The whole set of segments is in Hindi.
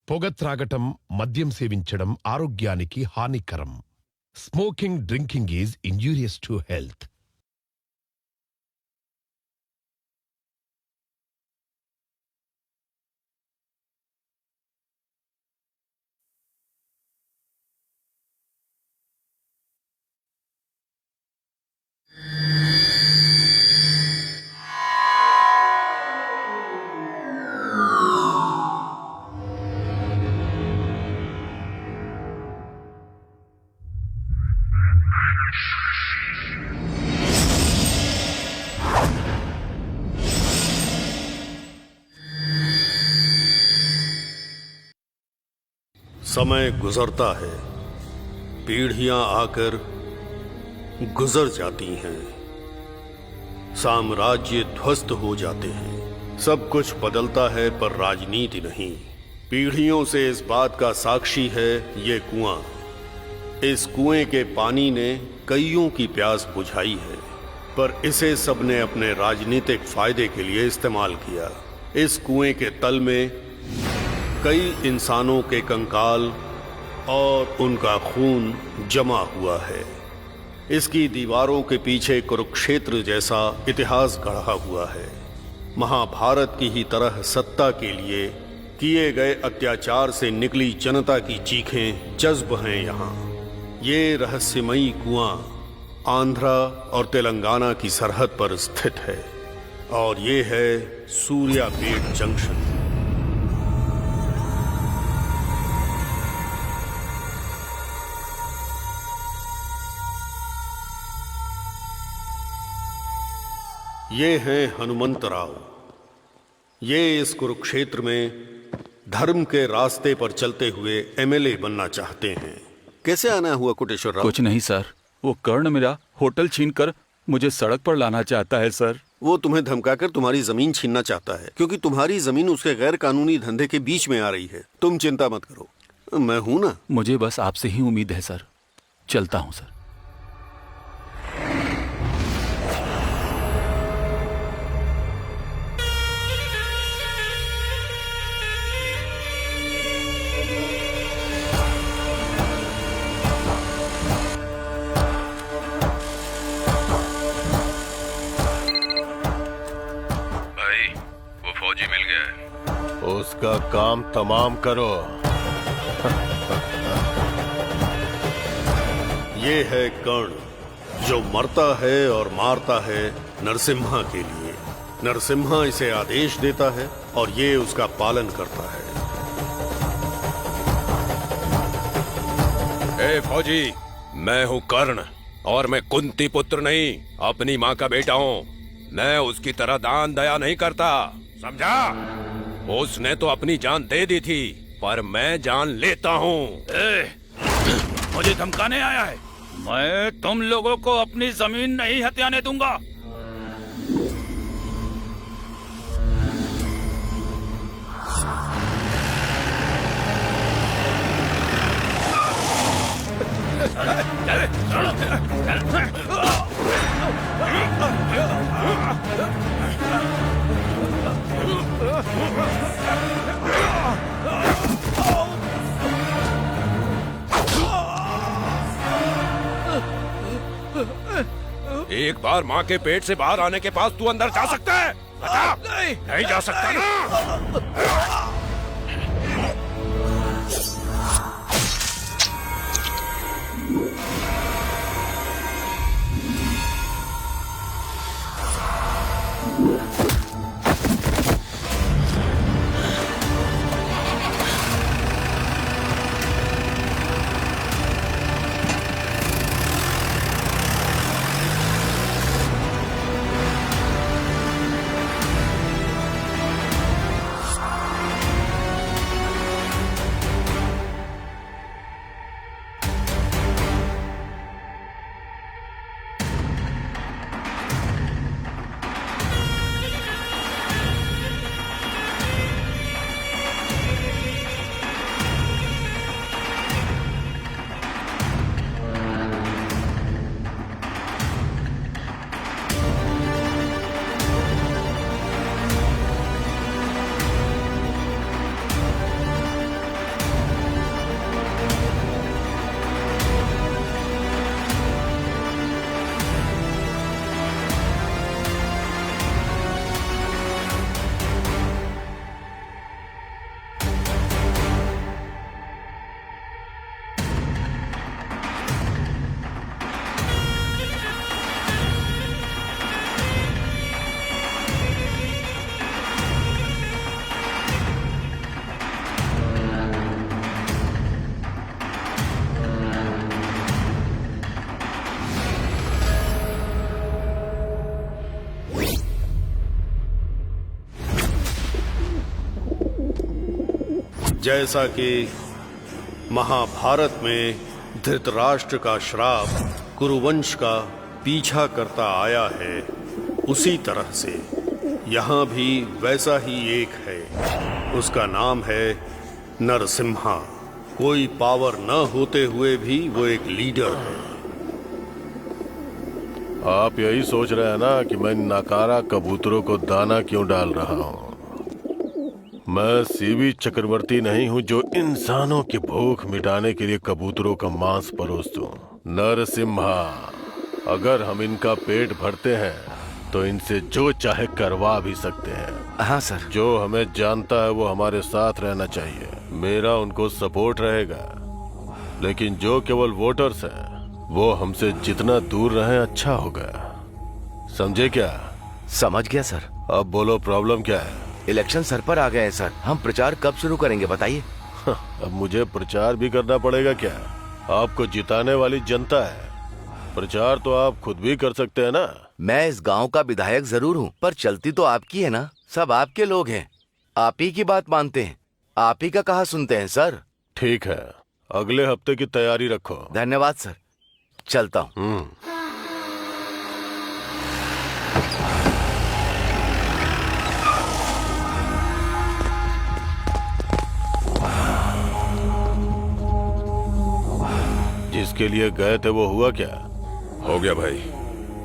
పొగ త్రాగటం, మద్యం సేవించడం ఆరోగ్యానికి హానికరం. Smoking, drinking is injurious to health. समय गुजरता है, पीढ़ियां आकर गुजर जाती हैं, साम्राज्य ध्वस्त हो जाते हैं, सब कुछ बदलता है पर राजनीति नहीं। पीढ़ियों से इस बात का साक्षी है ये कुआं। इस कुएं के पानी ने कईयों की प्यास बुझाई है, पर इसे सबने अपने राजनीतिक फायदे के लिए इस्तेमाल किया। इस कुएं के तल में कई इंसानों के कंकाल और उनका खून जमा हुआ है। इसकी दीवारों के पीछे कुरुक्षेत्र जैसा इतिहास गढ़ा हुआ है। महाभारत की ही तरह सत्ता के लिए किए गए अत्याचार से निकली जनता की चीखें जज्ब हैं यहाँ। ये रहस्यमयी कुआं आंध्रा और तेलंगाना की सरहद पर स्थित है और ये है सूर्यापेट जंक्शन। ये हैं हनुमंतराव। ये इस कुरुक्षेत्र में धर्म के रास्ते पर चलते हुए एमएलए बनना चाहते हैं। कैसे आना हुआ कोटेश्वर राव? कुछ नहीं सर, वो कर्ण मेरा होटल छीनकर मुझे सड़क पर लाना चाहता है सर। वो तुम्हें धमकाकर तुम्हारी जमीन छीनना चाहता है क्योंकि तुम्हारी जमीन उसके गैर कानूनी धंधे के बीच में आ रही है। तुम चिंता मत करो, मैं हूं ना। मुझे बस आपसे ही उम्मीद है सर। चलता हूं सर। उसका काम तमाम करो। ये है कर्ण जो मरता है और मारता है नरसिम्हा के लिए। नरसिम्हा इसे आदेश देता है और ये उसका पालन करता है। ए फौजी, मैं हूँ कर्ण और मैं कुंती पुत्र नहीं, अपनी माँ का बेटा हूँ। मैं उसकी तरह दान दया नहीं करता, समझा? उसने तो अपनी जान दे दी थी, पर मैं जान लेता हूँ। मुझे धमकाने आया है? मैं तुम लोगों को अपनी जमीन नहीं हथियाने दूंगा। एक बार माँ के पेट से बाहर आने के बाद तू अंदर जा सकता है? बता। नहीं जा सकता ना? जैसा कि महाभारत में धृतराष्ट्र का श्राप कुरुवंश का पीछा करता आया है, उसी तरह से यहाँ भी वैसा ही एक है। उसका नाम है नरसिम्हा। कोई पावर न होते हुए भी वो एक लीडर है। आप यही सोच रहे हैं ना कि मैं नाकारा कबूतरों को दाना क्यों डाल रहा हूँ? मैं सीवी चक्रवर्ती नहीं हूँ जो इंसानों की भूख मिटाने के लिए कबूतरों का मांस परोस दूं। नरसिम्हा, अगर हम इनका पेट भरते हैं तो इनसे जो चाहे करवा भी सकते हैं। हाँ सर। जो हमें जानता है वो हमारे साथ रहना चाहिए। मेरा उनको सपोर्ट रहेगा, लेकिन जो केवल वोटर्स हैं वो हमसे जितना दूर रहें अच्छा होगा। समझे क्या? समझ गया सर। अब बोलो, प्रॉब्लम क्या है? इलेक्शन सर पर आ गए हैं सर। हम प्रचार कब शुरू करेंगे बताइए? अब मुझे प्रचार भी करना पड़ेगा क्या? आपको जिताने वाली जनता है, प्रचार तो आप खुद भी कर सकते हैं ना। मैं इस गांव का विधायक जरूर हूँ, पर चलती तो आपकी है ना। सब आपके लोग हैं, आप ही की बात मानते हैं, आप ही का कहा सुनते हैं सर। ठीक है, अगले हफ्ते की तैयारी रखो। धन्यवाद सर, चलता हूँ। जिसके लिए गए थे वो हुआ क्या? हो गया भाई।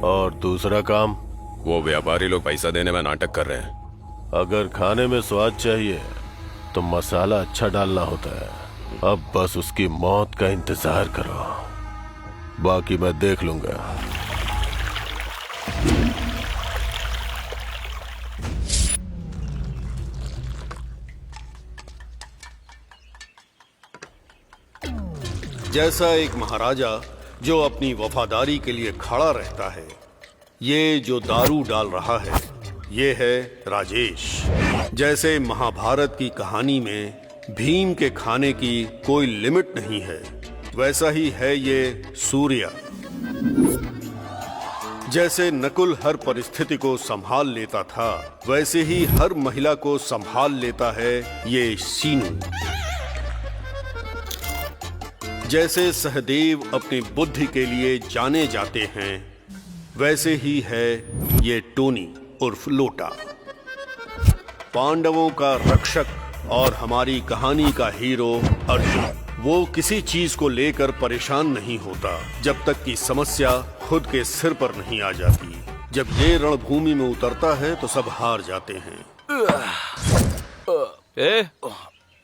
और दूसरा काम? वो व्यापारी लोग पैसा देने में नाटक कर रहे हैं। अगर खाने में स्वाद चाहिए तो मसाला अच्छा डालना होता है। अब बस उसकी मौत का इंतजार करो, बाकी मैं देख लूंगा। जैसा एक महाराजा जो अपनी वफादारी के लिए खड़ा रहता है, ये जो दारू डाल रहा है ये है राजेश। जैसे महाभारत की कहानी में भीम के खाने की कोई लिमिट नहीं है, वैसा ही है ये सूर्या। जैसे नकुल हर परिस्थिति को संभाल लेता था, वैसे ही हर महिला को संभाल लेता है ये सीनू। जैसे सहदेव अपनी बुद्धि के लिए जाने जाते हैं, वैसे ही है ये टोनी उर्फ लोटा। पांडवों का रक्षक और हमारी कहानी का हीरो अर्जुन। वो किसी चीज को लेकर परेशान नहीं होता जब तक कि समस्या खुद के सिर पर नहीं आ जाती। जब ये रणभूमि में उतरता है तो सब हार जाते हैं।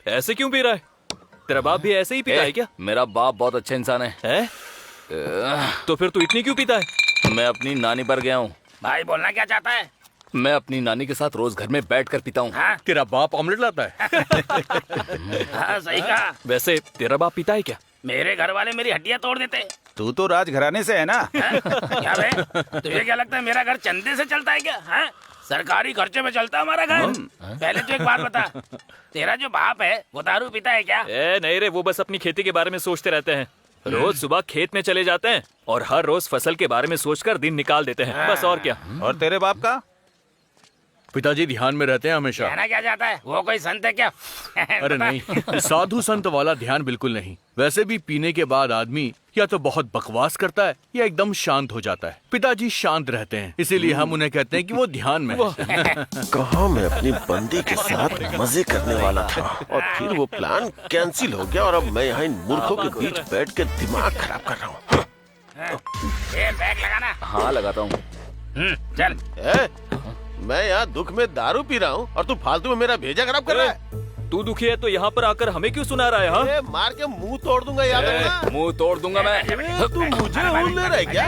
ऐसे क्यों पी रहा है? तेरा बाप भी ऐसे ही पीता है क्या? मेरा बाप बहुत अच्छा इंसान है। तो फिर तू इतनी क्यों पीता है? मैं अपनी नानी पर गया हूँ। भाई बोलना क्या चाहता है? मैं अपनी नानी के साथ रोज घर में बैठकर पीता हूँ। हाँ? तेरा बाप ऑमलेट लाता है? हाँ सही कहा। वैसे तेरा बाप पीता है क्या? मेरे घर वाले मेरी हड्डियां तोड़ देते। तू तो राजघराने से है ना? क्या बे? तुझे क्या लगता है मेरा घर चंदे से चलता है क्या? हाँ? सरकारी खर्चे में चलता है हमारा घर। पहले तो एक बात बता, तेरा जो बाप है वो दारू पीता है क्या? नहीं रे, वो बस अपनी खेती के बारे में सोचते रहते हैं। रोज सुबह खेत में चले जाते हैं और हर रोज फसल के बारे में सोचकर दिन निकाल देते हैं, बस और क्या। और तेरे बाप का? पिताजी ध्यान में रहते हैं हमेशा। कहना क्या चाहता है? वो कोई संत है क्या? अरे नहीं, साधु संत वाला ध्यान बिल्कुल नहीं। वैसे भी पीने के बाद आदमी या तो बहुत बकवास करता है या एकदम शांत हो जाता है। पिताजी शांत रहते हैं, इसीलिए हम उन्हें कहते हैं कि वो ध्यान में हैं। कहाँ मैं अपनी बंदी के साथ मजे करने वाला था और फिर वो प्लान कैंसिल हो गया और अब मैं यहाँ इन मूर्खों के बीच बैठ के दिमाग खराब कर रहा हूँ। ये बैग लगाना। हाँ लगाता हूँ। चल। मैं यहाँ दुख में दारू पी रहा हूँ और तू फालतू में मेरा भेजा खराब कर रहा है। तू दुखी है तो यहाँ पर आकर हमें क्यों सुना रहा है? हाँ? मार के मुंह तोड़ दूंगा, याद रखना। मुंह तोड़ दूंगा मैं। तू मुझे हूल ले रहा है क्या?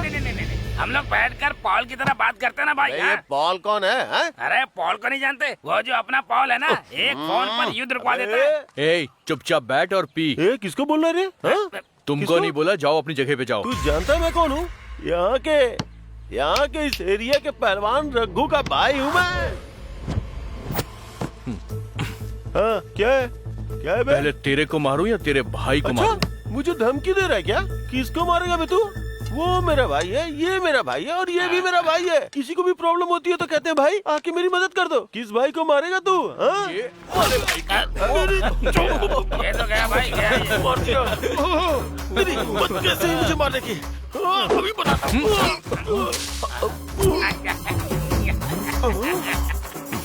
हम लोग बैठकर पॉल की तरह बात करते हैं ना भाई। ये पॉल कौन है? अरे पॉल को नहीं जानते? वो जो अपना पॉल है ना, एक फोन पर युद्ध रुकवा देता है। ए, चुपचाप बैठ और पी। किसको बोल रहा है रे? तुमको नहीं बोला, जाओ अपनी जगह पे जाओ। तू जानता है मैं कौन हूँ? यहाँ के इस एरिया के पहलवान रघु का भाई हूँ मैं। हाँ, क्या है बे? पहले तेरे को मारूं या तेरे भाई को मारूं? मुझे धमकी दे रहा है क्या? किसको मारेगा बे तू? वो मेरा भाई है, ये मेरा भाई है और ये भी मेरा भाई है। किसी को भी प्रॉब्लम होती है तो कहते हैं भाई आके मेरी मदद कर दो। किस भाई को मारेगा तू? हाँ? ये तो गया भाई, गया ये। मार दिया। मेरी हिम्मत कैसे है मुझे मारने की? अभी बताता हूँ।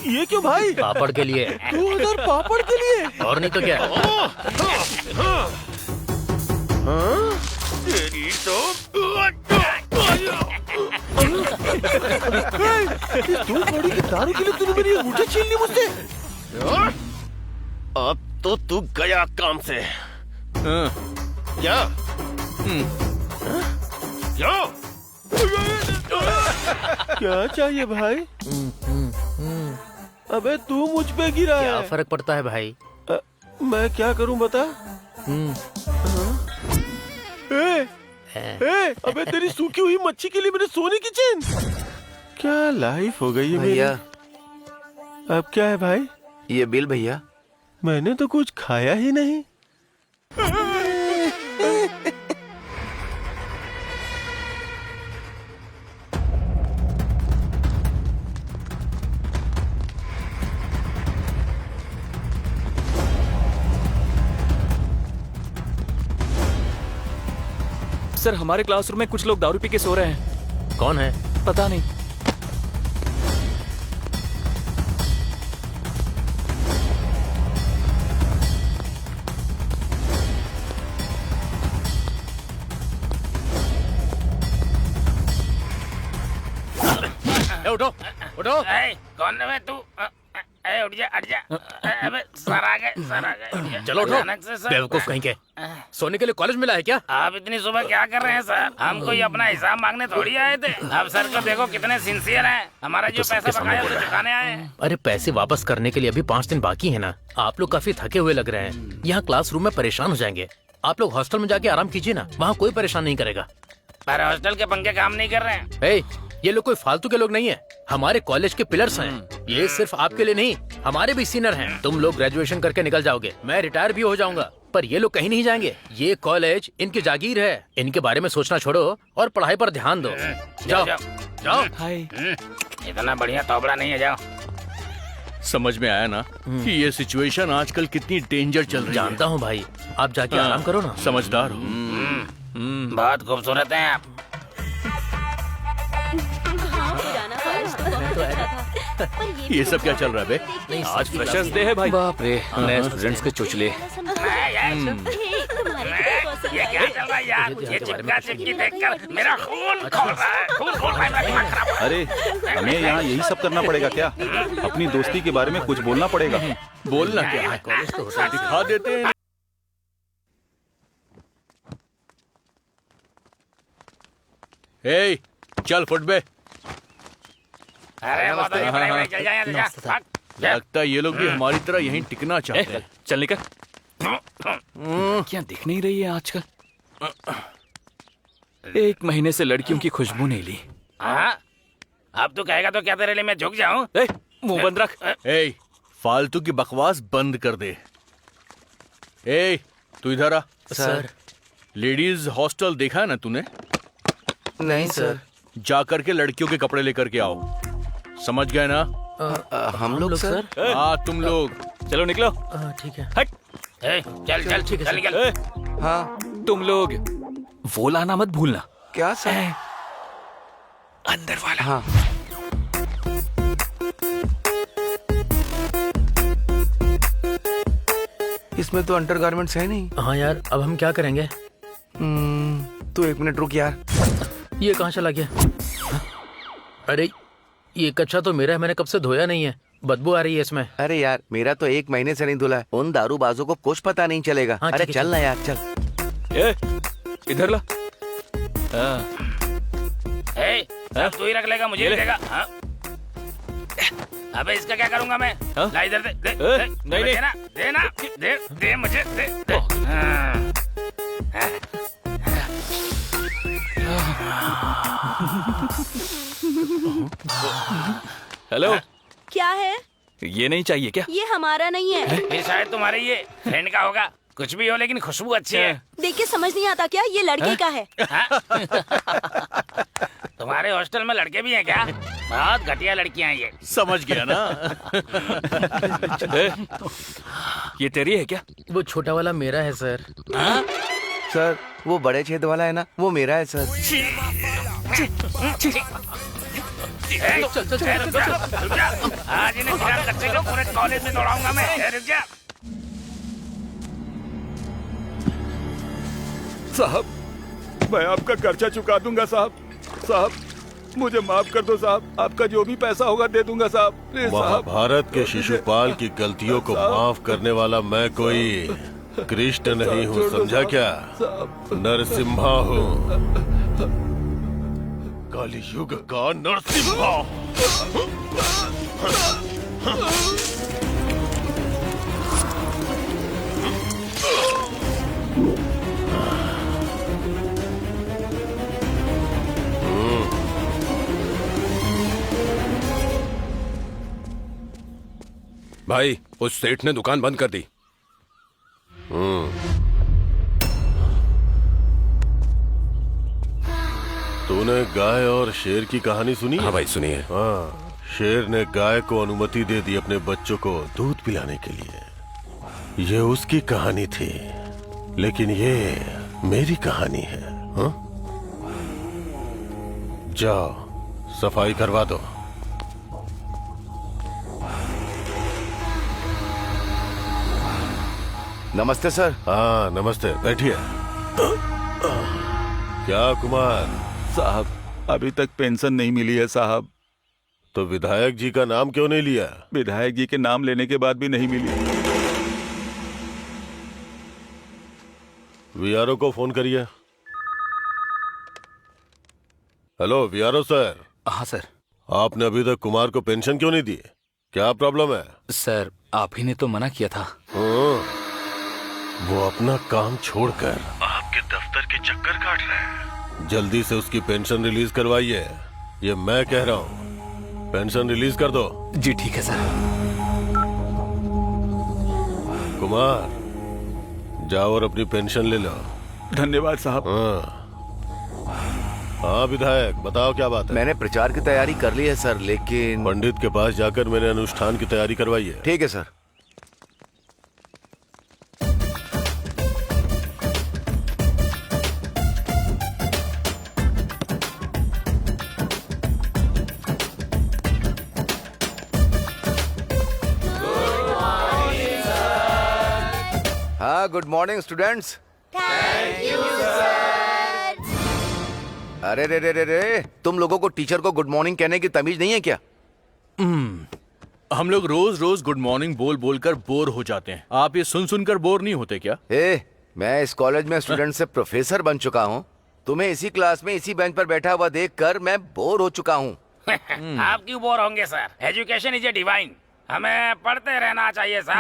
ये क्यों भाई? पापड़ के लिए। 2000 पापड़ के लिए? और नहीं तो क्या। तेरी तो तू बड़ी की दारू के लिए तूने मेरी अंगूठी छीन ली मुझसे। अब तो तू गया काम से। क्या? क्या? क्या चाहिए भाई? अबे तू मुझ पे गिरा है। क्या फर्क पड़ता है भाई? मैं क्या करूं बता? अबे तेरी सूखी हुई मच्छी के लिए मेरे सोने की चेन। क्या लाइफ हो गई है मेरी। भैया अब क्या है भाई? ये बिल भैया। मैंने तो कुछ खाया ही नहीं। सर हमारे क्लासरूम में कुछ लोग दारू पी के सो रहे हैं। कौन है? पता नहीं। उठो उठो। कौन है तू? उठ जा, हट जा। अबे सर आ गए, सर आ गए। चलो उठो। अचानक से सर। बेवकूफ कहीं के। सोने के लिए कॉलेज मिला है क्या? आप इतनी सुबह क्या कर रहे हैं सर? हम कोई अपना हिसाब मांगने थोड़ी आए थे। अब सर को देखो कितने सिंसियर हैं। हमारा जो पैसा बकाया उसे चुकाने आए हैं। अरे पैसे वापस करने के लिए अभी 5 दिन बाकी है ना। आप लोग काफी थके हुए लग रहे हैं। यहाँ क्लासरूम में परेशान हो जाएंगे। आप लोग हॉस्टल में जाके आराम कीजिए ना, वहाँ कोई परेशान नहीं करेगा। पर हॉस्टल के पंखे काम नहीं कर रहे हैं। ये लोग कोई फालतू के लोग नहीं है, हमारे कॉलेज के पिलर्स हैं। ये सिर्फ आपके लिए नहीं, हमारे भी सीनियर हैं। तुम लोग ग्रेजुएशन करके निकल जाओगे, मैं रिटायर भी हो जाऊंगा, पर ये लोग कहीं नहीं जाएंगे। ये कॉलेज इनकी जागीर है। इनके बारे में सोचना छोड़ो और पढ़ाई पर ध्यान दो। जाओ जाओ। इतना बढ़िया तोबड़ा नहीं है, जाओ। समझ में आया ना कि ये सिचुएशन आजकल कितनी डेंजर चल रही है। जानता हूँ भाई, आप जाके आराम करो ना। समझदार हो। बहुत खूबसूरत हैं आप। ये सब क्या चल रहा है बे? नहीं, आज फ्रेशर्स डे है भाई। बाप रे, नए स्टूडेंट्स के चुचले। ये क्या चल रहा है यार? ये चिपका चिपकी देखकर मेरा खून खोल रहा है। खून खोल रहा है, मेरा दिमाग खराब हो रहा है। अरे हमें यहाँ यही सब करना पड़ेगा क्या? अपनी दोस्ती के बारे में कुछ बोलना पड़ेगा। बोलना क्या है? कॉलेज तो होता है, दिखा देते हैं। चल फुट बे। अरे बहुत अच्छा, बड़े चल जाए, चल जा। भाग। लगता है ये लोग भी हमारी तरह यहीं टिकना चाहते हैं। चल निकल। क्या दिख नहीं रही है आजकल? 1 महीने से लड़कियों की खुशबू नहीं ली। हाँ? अब तू कहेगा तो क्या तेरे लिए मैं झुक जाऊं? मुंह बंद रख। फालतू की बकवास बंद कर दे। तू इधर आ। सर। लेडीज हॉस्टल देखा है ना तूने? नहीं सर। जाकर के लड़कियों के कपड़े लेकर के आओ। समझ गए ना? हम लोग सर। हाँ तुम लोग। चलो निकलो। ठीक है। हट। चल चल ठीक है, निकल। हाँ तुम लोग वो लाना मत भूलना। क्या सर? अंदर वाला। हाँ। इसमें तो अंडरगारमेंट्स है नहीं। हाँ यार, अब हम क्या करेंगे? तू 1 मिनट रुक यार। ये कहाँ चला गया? अरे ये कच्चा तो मेरा है, मैंने कब से धोया नहीं है। बदबू आ रही है इसमें। अरे यार मेरा तो 1 महीने से नहीं धुला है। उन दारूबाजों को कुछ पता नहीं चलेगा। हाँ, अरे ठीक है, चल ना यार, चल। इधर ला। अब तू ही रख लेगा, मुझे देगा। हाँ? अबे इसका क्या करूंगा मैं? ला इधर दे, दे, दे, नहीं नहीं देना देना दे, दे मुझे दे, दे। हाँ। हेलो। क्या है? ये नहीं चाहिए क्या? ये हमारा नहीं है। ये शायद तुम्हारे ये फ्रेंड का होगा। कुछ भी हो लेकिन खुशबू अच्छी है। देखिए समझ नहीं आता क्या ये लड़के का है। तुम्हारे हॉस्टल में लड़के भी हैं क्या? बहुत घटिया लड़कियां हैं ये। समझ गया ना। ये तेरी है क्या? वो छोटा वाला मेरा है सर। सर वो बड़े छेद वाला है ना, वो मेरा है सर। चल चल चल रुक जा। आज इन्हें बिना कच्चे के पूरे कॉलेज में दौड़ाऊंगा मैं। रुक जा। साहब मैं आपका खर्चा चुका दूंगा साहब मुझे माफ कर दो साहब। आपका जो भी पैसा होगा दे दूंगा साहब। प्लीज साहब। महाभारत के शिशुपाल की गलतियों को माफ करने वाला मैं कोई कृष्ण नहीं हूँ, समझा क्या? नरसिम्हा हूँ, कलियुग का नरसिम्हा। भाई उस सेठ ने दुकान बंद कर दी। तूने गाय और शेर की कहानी सुनी? हाँ भाई सुनिए। हाँ, शेर ने गाय को अनुमति दे दी अपने बच्चों को दूध पिलाने के लिए। ये उसकी कहानी थी, लेकिन ये मेरी कहानी है। हाँ? जाओ सफाई करवा दो। नमस्ते सर। हाँ नमस्ते, बैठिए। क्या कुमार साहब अभी तक पेंशन नहीं मिली है साहब। तो विधायक जी का नाम क्यों नहीं लिया? विधायक जी के नाम लेने के बाद भी नहीं मिली। वीआरओ को फोन करिए। Hello VRO sir. हाँ सर। आपने अभी तक कुमार को पेंशन क्यों नहीं दी? क्या प्रॉब्लम है? सर आप ही ने तो मना किया था। वो अपना काम छोड़कर आपके दफ्तर के चक्कर काट रहा है। जल्दी से उसकी पेंशन रिलीज करवाइए, ये मैं कह रहा हूँ। पेंशन रिलीज कर दो। जी ठीक है सर। कुमार जाओ और अपनी पेंशन ले लो। धन्यवाद साहब। हाँ विधायक बताओ क्या बात है? मैंने प्रचार की तैयारी कर ली है सर, लेकिन पंडित के पास जाकर मेरे अनुष्ठान की तैयारी करवाइए। ठीक है सर। हाँ good morning students. Thank you sir. अरे रे रे रे रे, तुम लोगों को टीचर को गुड मॉर्निंग कहने की तमीज नहीं है क्या? हम लोग रोज रोज गुड मॉर्निंग बोल बोल कर बोर हो जाते हैं। आप ये सुन सुनकर बोर नहीं होते क्या? मैं इस कॉलेज में स्टूडेंट से प्रोफेसर बन चुका हूँ। तुम्हें इसी क्लास में इसी बेंच पर बैठा हुआ देखकर मैं बोर हो चुका हूँ। आप क्यों बोर होंगे sir? Education is a divine. हमें पढ़ते रहना चाहिए सर।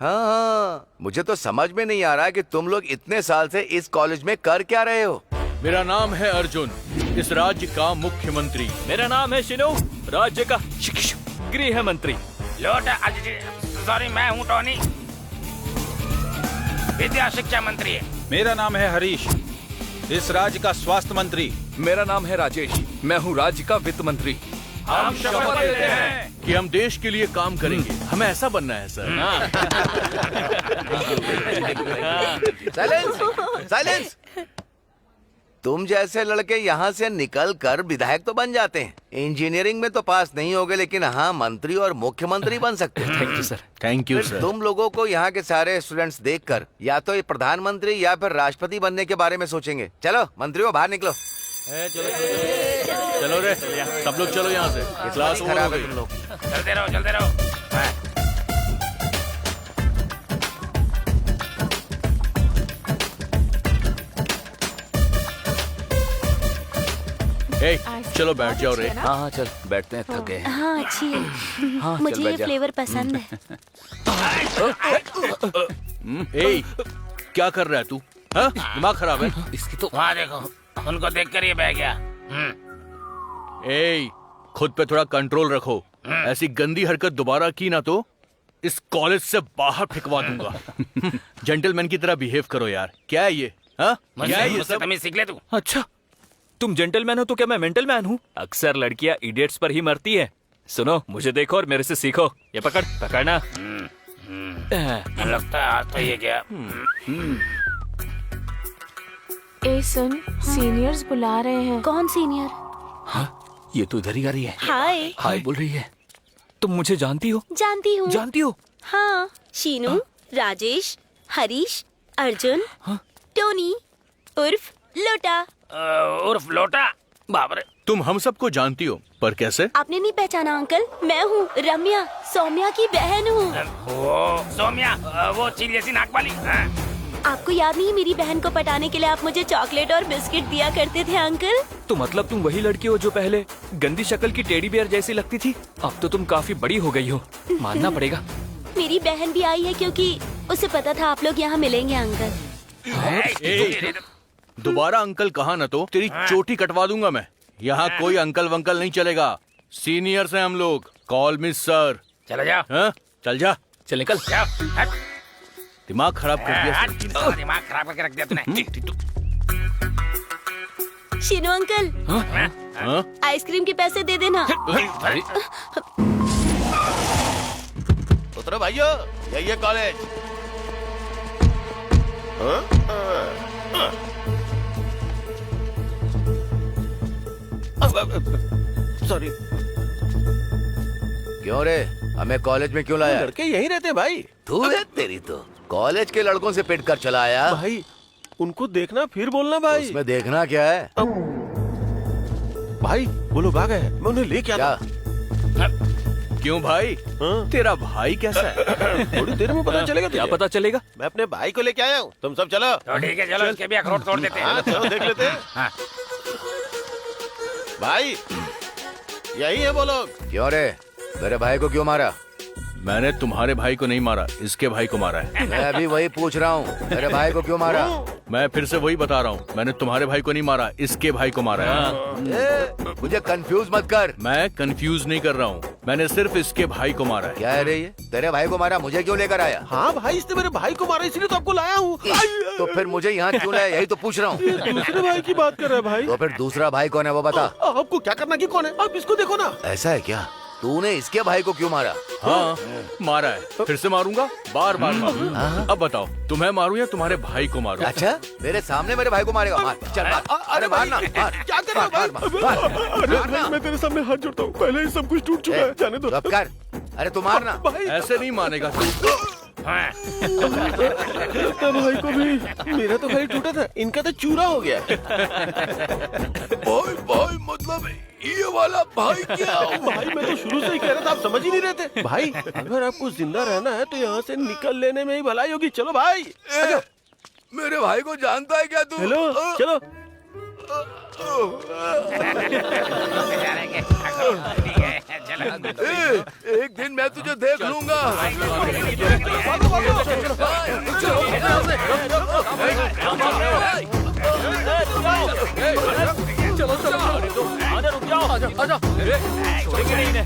हाँ, मुझे तो समझ में नहीं आ रहा कि तुम लोग इतने साल से इस कॉलेज में कर क्या रहे हो। मेरा नाम है अर्जुन, इस राज्य का मुख्यमंत्री। मेरा नाम है शिनु, राज्य का गृह मंत्री। सॉरी मैं हूँ टोनी, विद्या शिक्षा मंत्री है। मेरा नाम है हरीश, इस राज्य का स्वास्थ्य मंत्री। मेरा नाम है राजेश, मैं हूँ राज्य का वित्त मंत्री। हम शपथ लेते हैं कि हम देश के लिए काम करेंगे। हमें ऐसा बनना है सर। Silence, silence. तुम जैसे लड़के यहाँ से निकल कर विधायक तो बन जाते हैं। इंजीनियरिंग में तो पास नहीं होगे, लेकिन हाँ मंत्री और मुख्यमंत्री बन सकते हैं। Thank you sir. Thank you sir. तुम लोगों को यहाँ के सारे स्टूडेंट्स देखकर या तो ये प्रधानमंत्री या फिर राष्ट्रपति बनने के बारे में सोचेंगे। चलो मंत्रियों बाहर निकलो। चलो रे, सब लोग चलो यहाँ से। क्लास ओवर हो गई। तुम लोग चलते रहो चलते रहो। चलो बैठ जाओ रे। हाँ हाँ चल बैठते हैं, थक गए हैं। हाँ अच्छी है। हाँ, मुझे चल ये बैठ जा। फ्लेवर पसंद है। क्या कर रहा है तू? हाँ? दिमाग खराब है? इसकी तो वहाँ देखो, उनको देखकर ये बह गया। खुद पे थोड़ा कंट्रोल रखो। ऐसी गंदी हरकत दोबारा की ना तो इस कॉलेज से बाहर फेंकवा दूंगा। जेंटलमैन की तरह बिहेव करो यार। क्या है ये? हाँ? क्या है ये मुझसे सब? तमीज सीख ले तू। अच्छा, तुम जेंटलमैन हो तो क्या मैं मेंटल मैन हूँ? अक्सर लड़कियां इडियट्स पर ही मरती है। सुनो, मुझे देखो और मेरे से सीखो। ये पकड़ना। लगता है आज तो ये क्या। ए सुन, सीनियर्स बुला रहे हैं। कौन सीनियर? हाँ, ये तो इधर ही आ रही है। हाय। हाय बोल रही है। तुम मुझे जानती हो? जानती हूँ। जानती हो? हाँ, शीनू, राजेश, हरीश, अर्जुन, टोनी, उर्फ लोटा। उर्फ लोटा। बाप रे। तुम हम सबको जानती हो, पर कैसे? आपने नहीं पहचाना अंकल? मैं हूँ रम्या, सौम्या की बहन हूँ। वो सौम्या, वो चील जैसी नाक वाली। आपको याद नहीं, मेरी बहन को पटाने के लिए आप मुझे चॉकलेट और बिस्किट दिया करते थे अंकल। तो मतलब तुम वही लड़की हो जो पहले गंदी शक्ल की टेडी बियर जैसी लगती थी? अब तो तुम काफी बड़ी हो गई हो, मानना पड़ेगा। मेरी बहन भी आई है क्योंकि उसे पता था आप लोग यहाँ मिलेंगे अंकल। दोबारा अंकल कहा न तो तेरी चोटी कटवा दूंगा मैं। यहाँ कोई अंकल वंकल नहीं चलेगा। सीनियर्स हैं हम लोग। कॉल मी सर। चलो जाओ। हाँ? चल जा। चल निकल। जाओ। हट। दिमाग खराब कर दिया। दिमाग खराब करके रख दिया तूने। शीनू अंकल, हाँ? आइसक्रीम के पैसे दे देना। उतरो भाइयों, यही है कॉलेज। सॉरी। क्यों रे, हमें कॉलेज में क्यों लाया? लड़के यहीं रहते भाई। तू है तेरी तो कॉलेज के लड़कों से पिट कर चला आया। भाई उनको देखना फिर बोलना भाई। उसमें देखना क्या है? भाई वो लोग आ गए हैं, मैं उन्हें लेके आता क्या? क्यों भाई? हाँ? तेरा भाई कैसा है? थोड़ी देर में पता चलेगा। क्या पता चलेगा? मैं अपने भाई को लेके आया हूँ, तुम सब चलो। तो ठीक है, चलो उसके भी अखरोट तोड़ देते हाँ, हैं। चलो देख लेते हैं। हाँ। भाई यही है वो लोग। क्यों रे, मेरे भाई को क्यों मारा? मैंने तुम्हारे भाई को नहीं मारा, इसके भाई को मारा है। मैं अभी वही पूछ रहा हूँ, मेरे भाई को क्यों मारा? मैं फिर से वही बता रहा हूँ, मैंने तुम्हारे भाई को नहीं मारा, इसके भाई को मारा है। मुझे कंफ्यूज मत कर। मैं कंफ्यूज नहीं कर रहा हूँ, मैंने सिर्फ इसके भाई को मारा है। क्या है रे ये? तेरे भाई को मारा, मुझे क्यों लेकर आया? हाँ भाई, इसने मेरे भाई को मारा इसलिए तो आपको लाया हूँ। तो फिर मुझे यहाँ क्यों लाया, यही तो पूछ रहा हूँ। दूसरे भाई की बात कर रहा है भाई। तो फिर दूसरा भाई कौन है वो बता। आपको क्या करना कि कौन है, आप इसको देखो ना। ऐसा है क्या? तूने इसके भाई को क्यों मारा? हाँ मारा है, फिर से मारूंगा, बार बार मारूंगा। अब बताओ, तुम्हें मारूं या तुम्हारे भाई को मारूं? अच्छा, मेरे सामने मेरे भाई को मारेगा? मार, चल मार। अरे मारना, मार। क्या कर रहा है भाई? अरे भाई मैं तेरे सामने हाथ जोड़ता हूँ, पहले ही सब कुछ टूट चुका है, जाने दो। चुप कर। अरे तू मारना। ऐसे नहीं मानेगा तू। भाई को भी, मेरा तो भाई टूटा था, इनका तो चूरा हो गया। भाई भाई मतलब ये वाला भाई क्या? भाई मैं तो शुरू से ही कह रहा था, आप समझ ही नहीं रहे थे। भाई अगर आपको जिंदा रहना है तो यहाँ से निकल लेने में ही भलाई होगी। चलो भाई। मेरे भाई को जानता है क्या तू? हेलो चलो। एक दिन मैं तुझे देख लूंगा। चलो चलो, आजा, रुक जाओ, आजा, आजा। छोड़ेंगे नहीं इन्हें।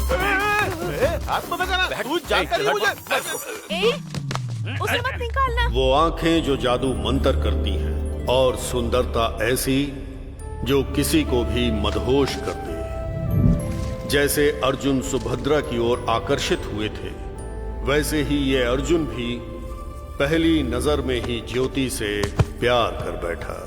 हाथ मत लगाना, तू जानता नहीं मुझे। उसे मत निकालना। वो आंखें जो जादू मंतर करती हैं और सुंदरता ऐसी जो किसी को भी मदहोश कर दे। जैसे अर्जुन सुभद्रा की ओर आकर्षित हुए थे, वैसे ही ये अर्जुन भी पहली नजर में ही ज्योति से प्यार कर बैठा।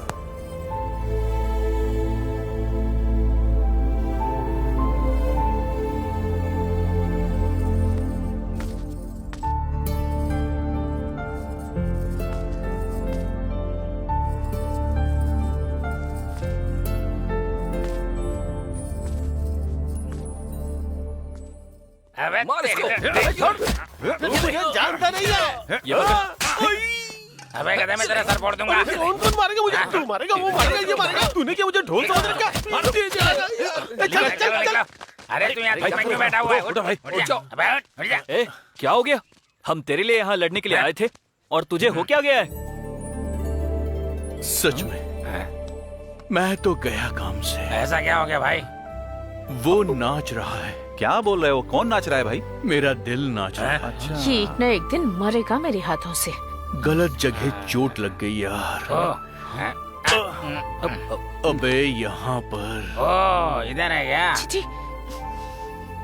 मार इसको। तू मुझे जानता नहीं है। ये पकड़। अबे गधे, मैं तेरा सर फोड़ दूंगा। कौन कौन मारेगा मुझे? तू मारेगा, वो मारेगा, ये मारेगा। तूने क्या मुझे ढोल समझ रखा? चल चल चल। अरे तू यहाँ क्यों बैठा हुआ है? उठ भाई, उठ जा। अबे उठ जा। ए, क्या हो गया? हम तेरे लिए यहाँ लड़ने के लिए आए थे और तुझे हो क्या गया है? सच में मैं तो गया काम से। ऐसा क्या हो गया भाई? वो नाच रहा है क्या बोल रहे हो? कौन नाच रहा है भाई? मेरा दिल नाच रहा है। ये एक न एक दिन मरेगा मेरे हाथों से। गलत जगह चोट लग गई यार। अबे यहाँ पर। ओ इधर है क्या?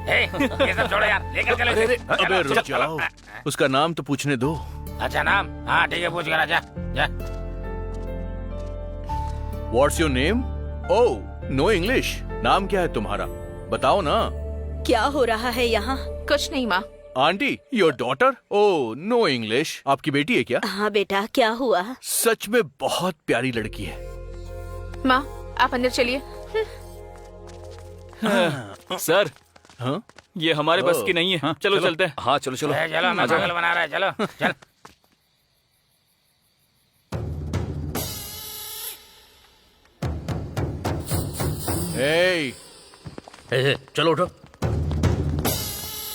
ये सब छोड़ो यार, लेकर चलो इसे। अबे रुक जाओ, उसका नाम तो पूछने दो। अच्छा नाम? हाँ ठीक है, पूछ कर जा जा। What's your name? Oh, no English. नाम क्या है तुम्हारा? बताओ ना। क्या हो रहा है यहाँ? कुछ नहीं माँ। Aunty, your daughter? Oh, no English. आपकी बेटी है क्या? हाँ बेटा, क्या हुआ? सच में बहुत प्यारी लड़की है। माँ आप अंदर चलिए। सर, हाँ? ये हमारे बस की नहीं है। चलो चलते हैं। हाँ चलो चलो। चलो, मैं पागल बना रहा है, चलो चल। चलो उठो।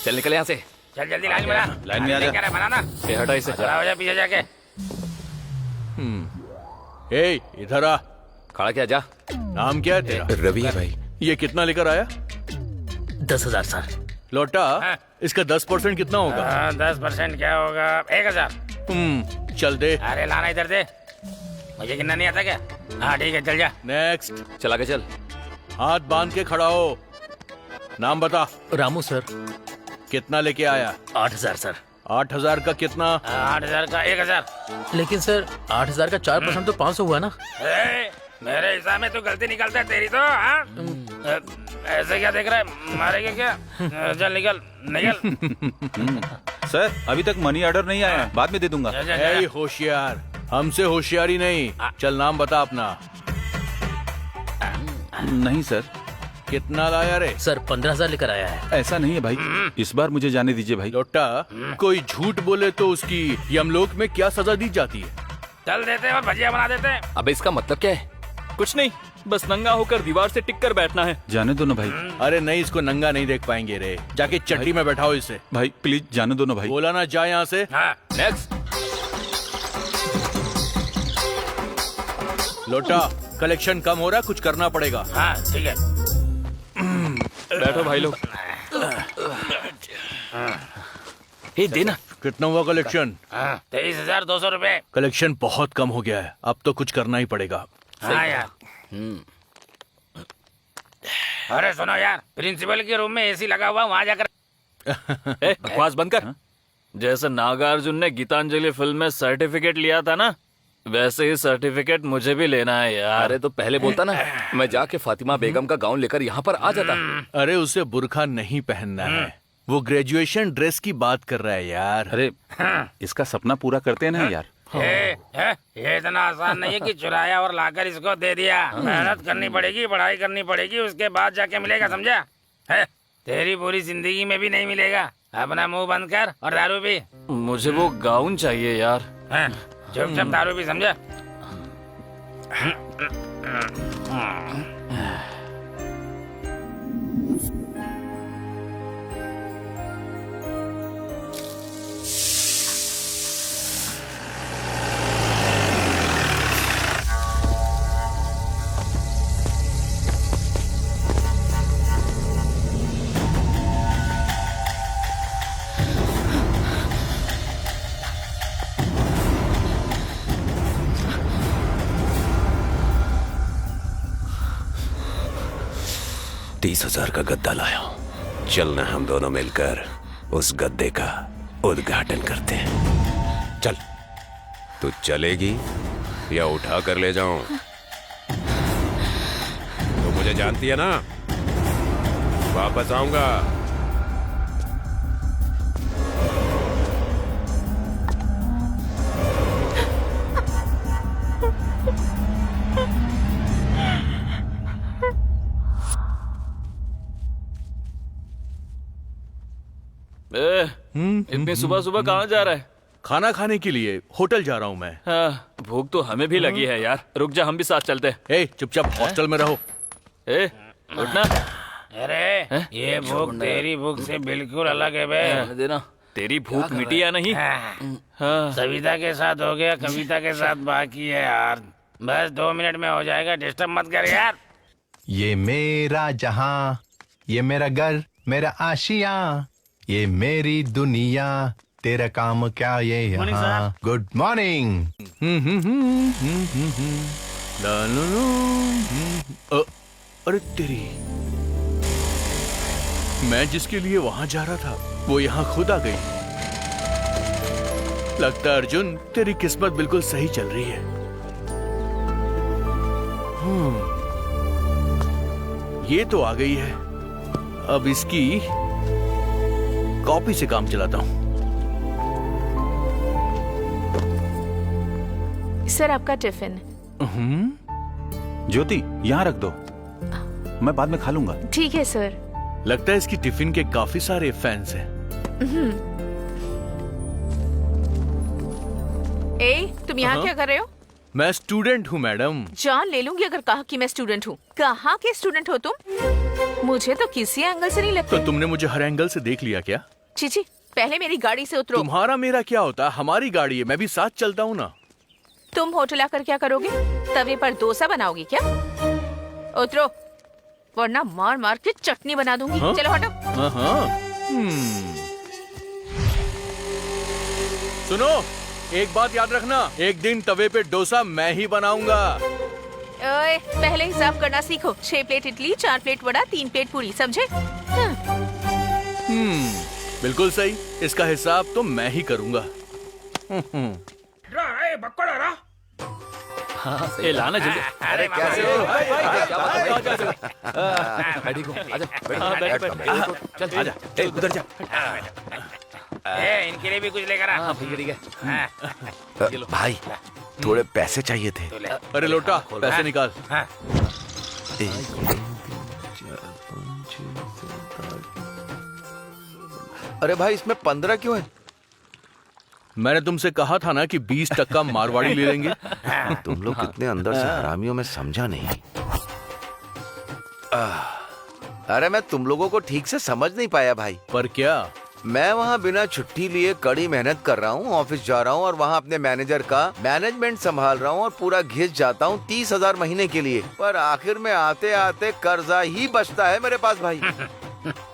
चल निकल यहाँ से। चल जल्दी लाइन बना। लाइन में आ जा। क्या रहा बनाना? हटा इसे। खड़ा हो जा पीछे जाके। ए, इधर आ। खड़ा क्या जा। नाम क्या है तेरा? रवि है भाई। ये कितना लेकर आया? 10,000 सर। लौटा, इसका 10% कितना होगा? 10% क्या होगा? 1000। चल दे। अरे लाना इधर दे, मुझे गिनना नहीं आता क्या? हाँ ठीक है, चल जा। नेक्स्ट। चला के चल। हाथ बांध के खड़ा हो। नाम बता। रामू सर। कितना लेके आया? 8,000 सर। 8,000 का कितना? 8,000 का 1,000। लेकिन सर 8,000 का 4% तो 500 हुआ ना। मेरे हिसाब में तो गलती निकलता है तेरी तो। हाँ ऐसे क्या देख रहा है? मारेगा क्या? चल निकल निकल। सर अभी तक मनी ऑर्डर नहीं आया है, बाद में दे दूंगा। ए होशियार, हमसे होशियारी नहीं। चल नाम बता अपना। नहीं सर। कितना लाया रे? सर 15,000 लेकर आया है। ऐसा नहीं है भाई, इस बार मुझे जाने दीजिए भाई। लोटा, कोई झूठ बोले तो उसकी यमलोक में क्या सजा दी जाती है? चल देते हैं और भजिया बना देते हैं। अबे इसका मतलब क्या है? कुछ नहीं, बस नंगा होकर दीवार से टिक कर बैठना है। जाने दो ना भाई। अरे नहीं, इसको नंगा नहीं देख पाएंगे रे। जाके चट्टी में बैठाओ इसे। भाई प्लीज जाने दो ना भाई। बोला ना जा यहाँ से। नेक्स्ट। लोटा, कलेक्शन कम हो रहा, कुछ करना पड़ेगा। हाँ ठीक है। बैठो भाई लोग। ए देना। कितना हुआ कलेक्शन? 23,200 रुपए। कलेक्शन बहुत कम हो गया है, अब तो कुछ करना ही पड़ेगा। हाँ यार। अरे सुनो यार, प्रिंसिपल के रूम में एसी लगा हुआ, वहाँ जाकर। बकवास बंद कर। जैसे नागार्जुन ने गीतांजलि फिल्म में सर्टिफिकेट लिया था ना, वैसे ही सर्टिफिकेट मुझे भी लेना है यार। अरे तो पहले बोलता ना, मैं जाके फातिमा बेगम का गाउन लेकर यहाँ पर आ जाता। अरे उसे बुर्खा नहीं पहनना है, वो ग्रेजुएशन ड्रेस की बात कर रहा है यार। अरे इसका सपना पूरा करते हैं ना यार। ये इतना आसान नहीं है कि चुराया और लाकर इसको दे दिया। मेहनत करनी पड़ेगी, पढ़ाई करनी पड़ेगी, उसके बाद जाके मिलेगा, समझा? तेरी पूरी जिंदगी में भी नहीं मिलेगा। अपना मुंह बंद कर और दारू पी। मुझे वो गाउन चाहिए यार। चुपचाप दारू पी, समझा? $30,000 का गद्दा लाया। चलना हम दोनों मिलकर उस गद्दे का उद्घाटन करते हैं। चल। तू चलेगी या उठा कर ले जाऊं? तो मुझे जानती है ना, वापस आऊंगा। इतनी सुबह सुबह कहाँ जा रहा है? खाना खाने के लिए होटल जा रहा हूँ मैं। हाँ, भूख तो हमें भी लगी है यार। रुक जा, हम भी साथ चलते हैं। ए, चुपचाप हॉस्टल में रहो। ए, उठना। अरे ये भूख तेरी भूख से बिल्कुल अलग है बे। देना। तेरी भूख मिटी या नहीं? हाँ। सविता के साथ हो गया, कविता के साथ बाकी है यार। बस 2 मिनट में हो जाएगा, डिस्टर्ब मत कर यार। ये मेरा जहां, ये मेरा घर, मेरा आशिया, ये मेरी दुनिया, तेरा काम क्या ये यहाँ। Good morning. अरे तेरी, मैं जिसके लिए वहां जा रहा था वो यहाँ खुद आ गई। लगता है अर्जुन तेरी किस्मत बिल्कुल सही चल रही है। ये तो आ गई है, अब इसकी कॉपी से काम चलाता हूं। सर आपका टिफिन। ज्योति यहाँ रख दो, मैं बाद में खा लूंगा। ठीक है सर। लगता है इसकी टिफिन के काफी सारे फैंस हैं। तुम यहाँ क्या कर रहे हो? मैं स्टूडेंट हूँ मैडम। जान ले लूंगी अगर कहा कि मैं स्टूडेंट हूँ। कहाँ के स्टूडेंट हो तुम? मुझे तो किसी एंगल से नहीं लगता। तो तुमने मुझे हर एंगल से देख लिया क्या? चीची, पहले मेरी गाड़ी से उतरो। तुम्हारा मेरा क्या होता, हमारी गाड़ी है, मैं भी साथ चलता हूँ ना। तुम होटल आकर क्या करोगे? तवे पर डोसा बनाओगी क्या? उतरो, वरना मार मार के चटनी बना दूंगी। हाँ? चलो हटो। सुनो, एक बात याद रखना, एक दिन तवे पे डोसा मैं ही बनाऊंगा। ओए, पहले हिसाब करना सीखो। 6 plate idli, 4 plate vada, 3 plate पूरी, समझे? बिल्कुल सही, इसका हिसाब तो मैं ही करूंगा। ये लाना जल्दी। अरे कैसे हो? चल आजा, उधर जा। इनके लिए भी कुछ लेकर आ। ठीक है। भाई थोड़े पैसे चाहिए थे। अरे लोटा, पैसे निकाल। अरे भाई इसमें 15 क्यों है? मैंने तुमसे कहा था ना कि 20% मारवाड़ी ले लेंगे। तुम लोग कितने अंदर से हरामियों में समझा नहीं। अरे मैं तुम लोगों को ठीक से समझ नहीं पाया भाई। पर क्या? मैं वहाँ बिना छुट्टी लिए कड़ी मेहनत कर रहा हूँ, ऑफिस जा रहा हूँ और वहाँ अपने मैनेजर का मैनेजमेंट संभाल रहा हूँ और पूरा घिस जाता हूँ 30,000 महीने के लिए। पर आखिर में आते आते कर्जा ही बचता है मेरे पास भाई।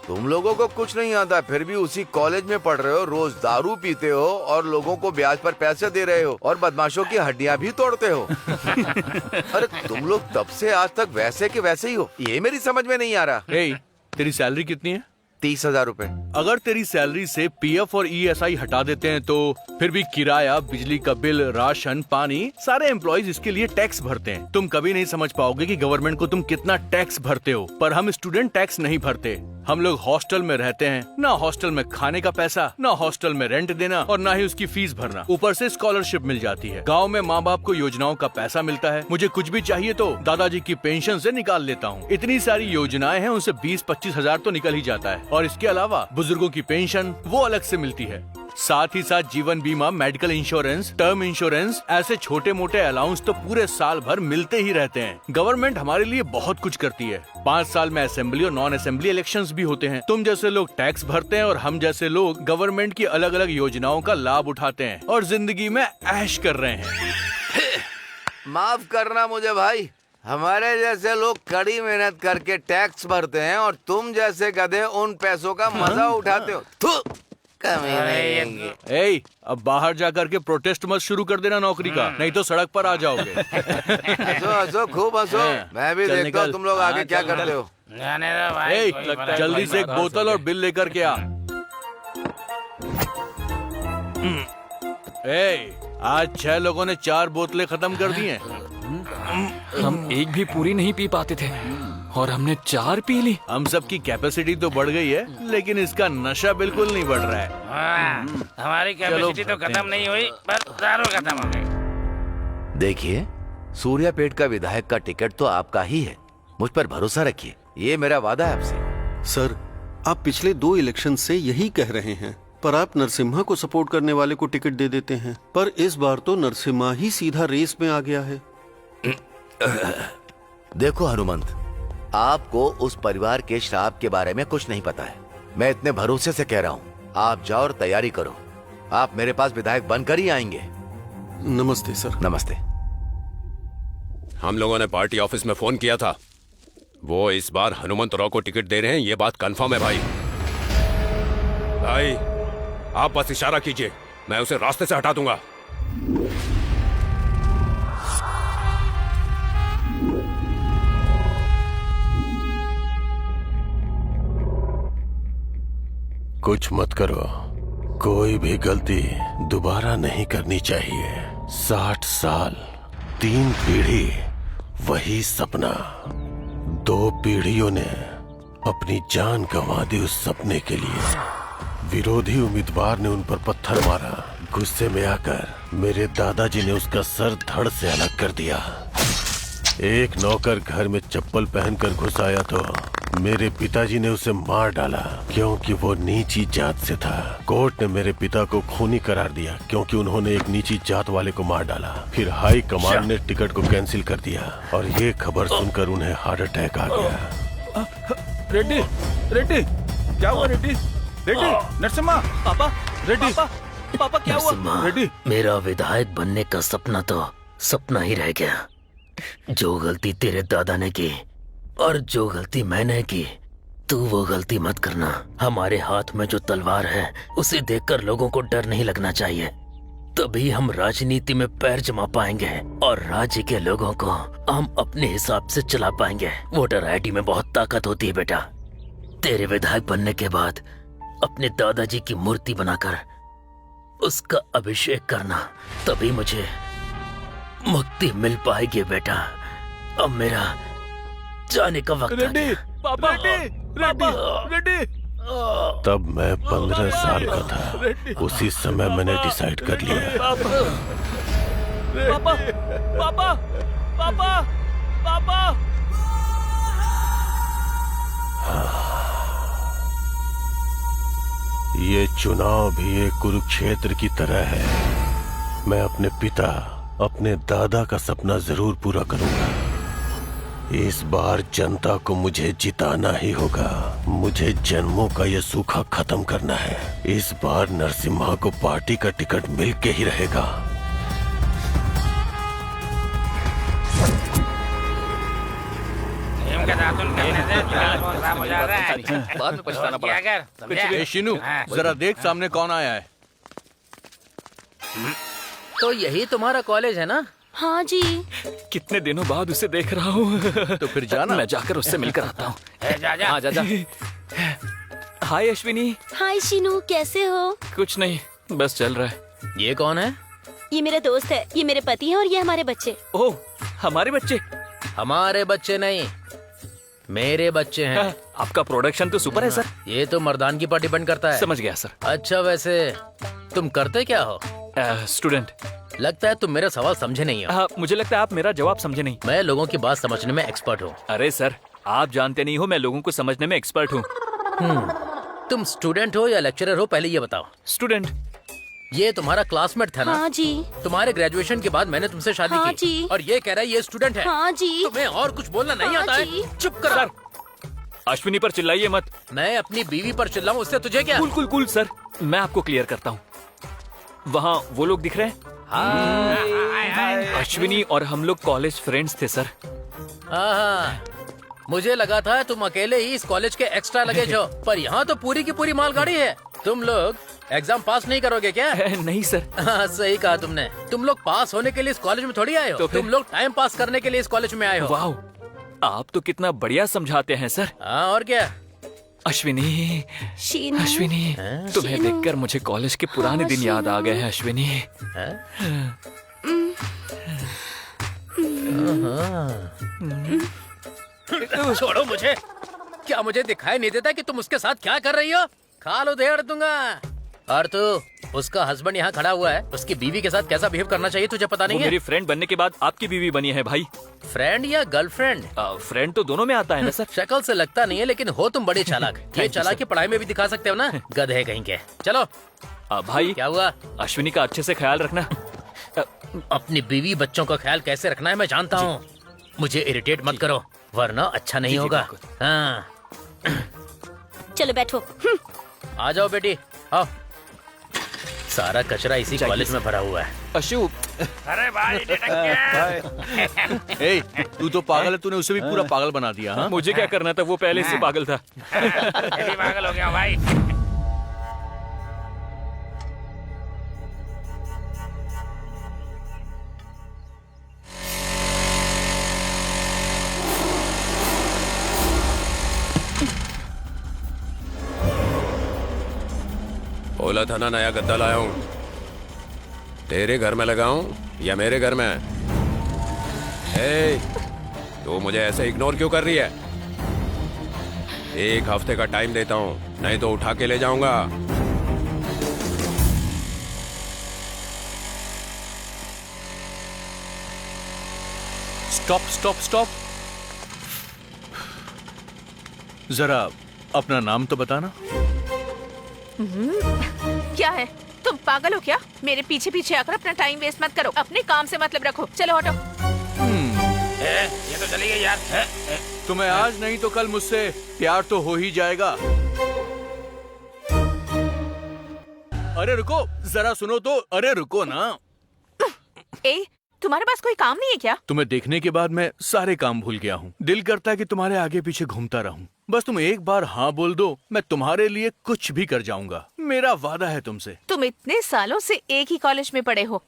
तुम लोगों को कुछ नहीं आता, फिर भी उसी कॉलेज में पढ़ रहे हो, रोज दारू पीते हो और लोगों को ब्याज पर पैसे दे रहे हो और बदमाशों की हड्डियां भी तोड़ते हो। अरे तुम लोग तब से आज तक वैसे के वैसे ही हो, ये मेरी समझ में नहीं आ रहा। तेरी सैलरी कितनी है? 30,000 रुपए। अगर तेरी सैलरी से पीएफ और ईएसआई हटा देते हैं तो फिर भी किराया, बिजली का बिल, राशन, पानी, सारे एम्प्लॉइज इसके लिए टैक्स भरते हैं। तुम कभी नहीं समझ पाओगे कि गवर्नमेंट को तुम कितना टैक्स भरते हो। पर हम स्टूडेंट टैक्स नहीं भरते। हम लोग हॉस्टल में रहते हैं, ना हॉस्टल में खाने का पैसा, ना हॉस्टल में रेंट देना और ना ही उसकी फीस भरना। ऊपर से स्कॉलरशिप मिल जाती है। गांव में माँ बाप को योजनाओं का पैसा मिलता है। मुझे कुछ भी चाहिए तो दादाजी की पेंशन से निकाल लेता हूँ। इतनी सारी योजनाएं हैं, उनसे 20-25 हजार तो निकल ही जाता है। और इसके अलावा बुजुर्गों की पेंशन वो अलग से मिलती है। साथ ही साथ जीवन बीमा, मेडिकल इंश्योरेंस, टर्म इंश्योरेंस, ऐसे छोटे मोटे अलाउंस तो पूरे साल भर मिलते ही रहते हैं। गवर्नमेंट हमारे लिए बहुत कुछ करती है। 5 साल में असेंबली और नॉन असेंबली इलेक्शंस भी होते हैं। तुम जैसे लोग टैक्स भरते हैं और हम जैसे लोग गवर्नमेंट की अलग अलग योजनाओं का लाभ उठाते हैं और जिंदगी में ऐश कर रहे हैं। माफ करना मुझे भाई, हमारे जैसे लोग कड़ी मेहनत करके टैक्स भरते हैं और तुम जैसे गधे उन पैसों का मजा उठाते हो। अब बाहर जाकर के प्रोटेस्ट मत शुरू कर देना नौकरी का, नहीं तो सड़क पर आ जाओगे। हंसो हंसो, खूब हंसो। मैं भी देखता हूँ तुम लोग आगे क्या करते हो। जल्दी से एक बोतल और बिल लेकर के आ। आज 6 लोगों ने 4 बोतलें खत्म कर दी हैं। हम एक भी पूरी नहीं पी पाते थे और हमने 4 पी ली। हम सब की कैपेसिटी तो बढ़ गई है, लेकिन इसका नशा बिल्कुल नहीं बढ़ रहा है। हमारी कैपेसिटी तो खत्म नहीं हुई, पर दारू खत्म हो गई। देखिए, सूर्यापेट का विधायक का टिकट तो आपका ही है। मुझ पर भरोसा रखिए, ये मेरा वादा है आपसे। सर, आप पिछले 2 इलेक्शन से यही कह रहे हैं, पर आप नरसिम्हा को सपोर्ट करने वाले को टिकट दे देते हैं। पर इस बार तो नरसिम्हा ही सीधा रेस में आ गया है। देखो हनुमंत, आपको उस परिवार के श्राप के बारे में कुछ नहीं पता है। मैं इतने भरोसे से कह रहा हूँ, आप जाओ और तैयारी करो। आप मेरे पास विधायक बनकर ही आएंगे। नमस्ते सर। नमस्ते। हम लोगों ने पार्टी ऑफिस में फोन किया था, वो इस बार हनुमंत राव को टिकट दे रहे हैं, ये बात कंफर्म है भाई। भाई आप बस इशारा कीजिए, मैं उसे रास्ते से हटा दूंगा। कुछ मत करो, कोई भी गलती दोबारा नहीं करनी चाहिए। 60 साल, 3 पीढ़ी, वही सपना। 2 पीढ़ियों ने अपनी जान गंवा दी उस सपने के लिए। विरोधी उम्मीदवार ने उन पर पत्थर मारा। गुस्से में आकर मेरे दादाजी ने उसका सर धड़ से अलग कर दिया। एक नौकर घर में चप्पल पहनकर घुस आया तो मेरे पिताजी ने उसे मार डाला क्योंकि वो नीची जात से था। कोर्ट ने मेरे पिता को खूनी करार दिया क्योंकि उन्होंने एक नीची जात वाले को मार डाला। फिर हाई कमांड ने टिकट को कैंसिल कर दिया और ये खबर सुनकर उन्हें हार्ट अटैक आ गया। रेड्डी, रेड्डी, क्या हुआ रेड्डी? रेड्डी, नरसिम्हा, पापा, रेड्डी, पापा क्या हुआ? रेड्डी, मेरा विधायक बनने का सपना तो सपना ही रह गया। जो गलती तेरे दादा ने की और जो गलती मैंने की, तू वो गलती मत करना। हमारे हाथ में जो तलवार है उसे देखकर लोगों को डर नहीं लगना चाहिए। तभी हम राजनीति में पैर जमा पाएंगे और राज्य के लोगों को हम अपने हिसाब से चला पाएंगे। वोटर आईडी में बहुत ताकत होती है बेटा। तेरे विधायक बनने के बाद अपने दादाजी की मूर्ति बनाकर उसका अभिषेक करना, तभी मुझे मुक्ति मिल पाएगी बेटा। अब मेरा जाने का वक्त आ गया। पापा, रेड्डी, तब मैं 15 साल का था। उसी समय मैंने डिसाइड कर लिया। पापा, पापा, पापा, पापा। ये चुनाव भी एक कुरुक्षेत्र की तरह है। मैं अपने पिता, अपने दादा का सपना जरूर पूरा करूंगा। इस बार जनता को मुझे जिताना ही होगा। मुझे जन्मों का ये सूखा खत्म करना है। इस बार नरसिम्हा को पार्टी का टिकट मिल के ही रहेगा। बाद में पछताना पड़ा। शिनू, जरा देख सामने कौन आया है। तो यही तुम्हारा कॉलेज है ना? हाँ जी। कितने दिनों बाद उसे देख रहा हूँ। तो फिर जाना। मैं जाकर उससे मिलकर आता हूँ। जा जा। हाय अश्विनी। हाय शीनू, कैसे हो? कुछ नहीं, बस चल रहा है। ये कौन है? ये मेरा दोस्त है, ये मेरे पति हैं और ये हमारे बच्चे। ओह, हमारे बच्चे? हमारे बच्चे नहीं, मेरे बच्चे हैं। आपका प्रोडक्शन तो सुपर है सर। ये तो मर्दानगी पर डिपेंड करता है। समझ गया सर। अच्छा, वैसे तुम करते क्या हो? स्टूडेंट। लगता है तुम मेरा सवाल समझे नहीं हो। मुझे लगता है आप मेरा जवाब समझे नहीं। मैं लोगों की बात समझने में एक्सपर्ट हूँ। अरे सर, आप जानते नहीं हो मैं लोगों को समझने में एक्सपर्ट हूँ। तुम स्टूडेंट हो या लेक्चरर हो, पहले ये बताओ। स्टूडेंट। ये तुम्हारा क्लासमेट था ना? हाँ जी। तुम्हारे ग्रेजुएशन के बाद मैंने तुमसे शादी हाँ की जी। और ये कह रहा है ये स्टूडेंट है। हाँ जी। तुम्हें और कुछ बोलना नहीं हाँ आता जी। है? चुप कर सर। अश्विनी पर चिल्लाइए मत। मैं अपनी बीवी पर चिल्लाऊं, उससे तुझे क्या? कुल सर, मैं आपको क्लियर करता हूँ। वहाँ वो लोग दिख रहे हैं? अश्विनी और हम लोग कॉलेज फ्रेंड्स थे सर। हाँ, मुझे लगा था तुम अकेले ही इस कॉलेज के एक्स्ट्रा लगेज हो, पर यहाँ तो पूरी की पूरी मालगाड़ी है। तुम लोग एग्जाम पास नहीं करोगे क्या? नहीं सर। हाँ, सही कहा तुमने। तुम लोग पास होने के लिए इस कॉलेज में थोड़ी आए हो, तो तुम लोग टाइम पास करने के लिए इस कॉलेज में आए हो। वाह, आप तो कितना बढ़िया समझाते हैं सर। हाँ, और क्या? अश्विनी, अश्विनी, तुम्हें देखकर मुझे कॉलेज के पुराने दिन याद आ गए हैं अश्विनी। छोड़ो मुझे। क्या मुझे दिखाई नहीं देता कि तुम उसके साथ क्या कर रही हो? खाल उधेड़ दूंगा। और तू, उसका हस्बैंड यहाँ खड़ा हुआ है, उसकी बीवी के साथ कैसा बिहेव करना चाहिए तुझे पता नहीं है? मेरी फ्रेंड बनने के बाद आपकी बीवी बनी है भाई। फ्रेंड या गर्लफ्रेंड? फ्रेंड तो दोनों में आता है ना सर। शक्ल से लगता नहीं है, लेकिन हो तुम बड़े चालाक। ये चालाकी पढ़ाई में भी दिखा सकते हो ना? गधे कहीं के। चलो। भाई क्या हुआ? अश्विनी का अच्छे से ख्याल रखना। अपनी बीवी बच्चों का ख्याल कैसे रखना है मैं जानता हूँ। मुझे इरिटेट मत करो, वरना अच्छा नहीं होगा। हाँ, चलो बैठो। आ जाओ बेटी, आओ। सारा कचरा इसी कॉलेज में भरा हुआ है। अशु, अरे भाई ए, तू तो पागल है, तूने उसे भी पूरा पागल बना दिया। हाँ? मुझे क्या करना था, वो पहले से पागल था। पागल हो गया भाई। बोला था ना नया गद्दा लाया हूँ। तेरे घर में लगाऊं या मेरे घर में? तू मुझे ऐसे इग्नोर क्यों कर रही है? 1 हफ्ते का टाइम देता हूँ, नहीं तो उठा के ले जाऊंगा। Stop stop stop. जरा अपना नाम तो बताना। क्या है, तुम पागल हो क्या? मेरे पीछे पीछे आकर अपना टाइम वेस्ट मत करो, अपने काम से मतलब रखो। चलो हटो। ये तो चली गई यार। तुम्हें आज नहीं तो कल मुझसे प्यार तो हो ही जाएगा। अरे रुको, जरा सुनो तो। अरे रुको ना। तुम्हारे पास कोई काम नहीं है क्या? तुम्हें देखने के बाद मैं सारे काम भूल गया हूँ। दिल करता है कि तुम्हारे आगे पीछे घूमता रहूं। बस तुम एक बार हाँ बोल दो, मैं तुम्हारे लिए कुछ भी कर जाऊंगा। मेरा वादा है तुमसे। तुम इतने सालों से एक ही कॉलेज में पढ़े हो,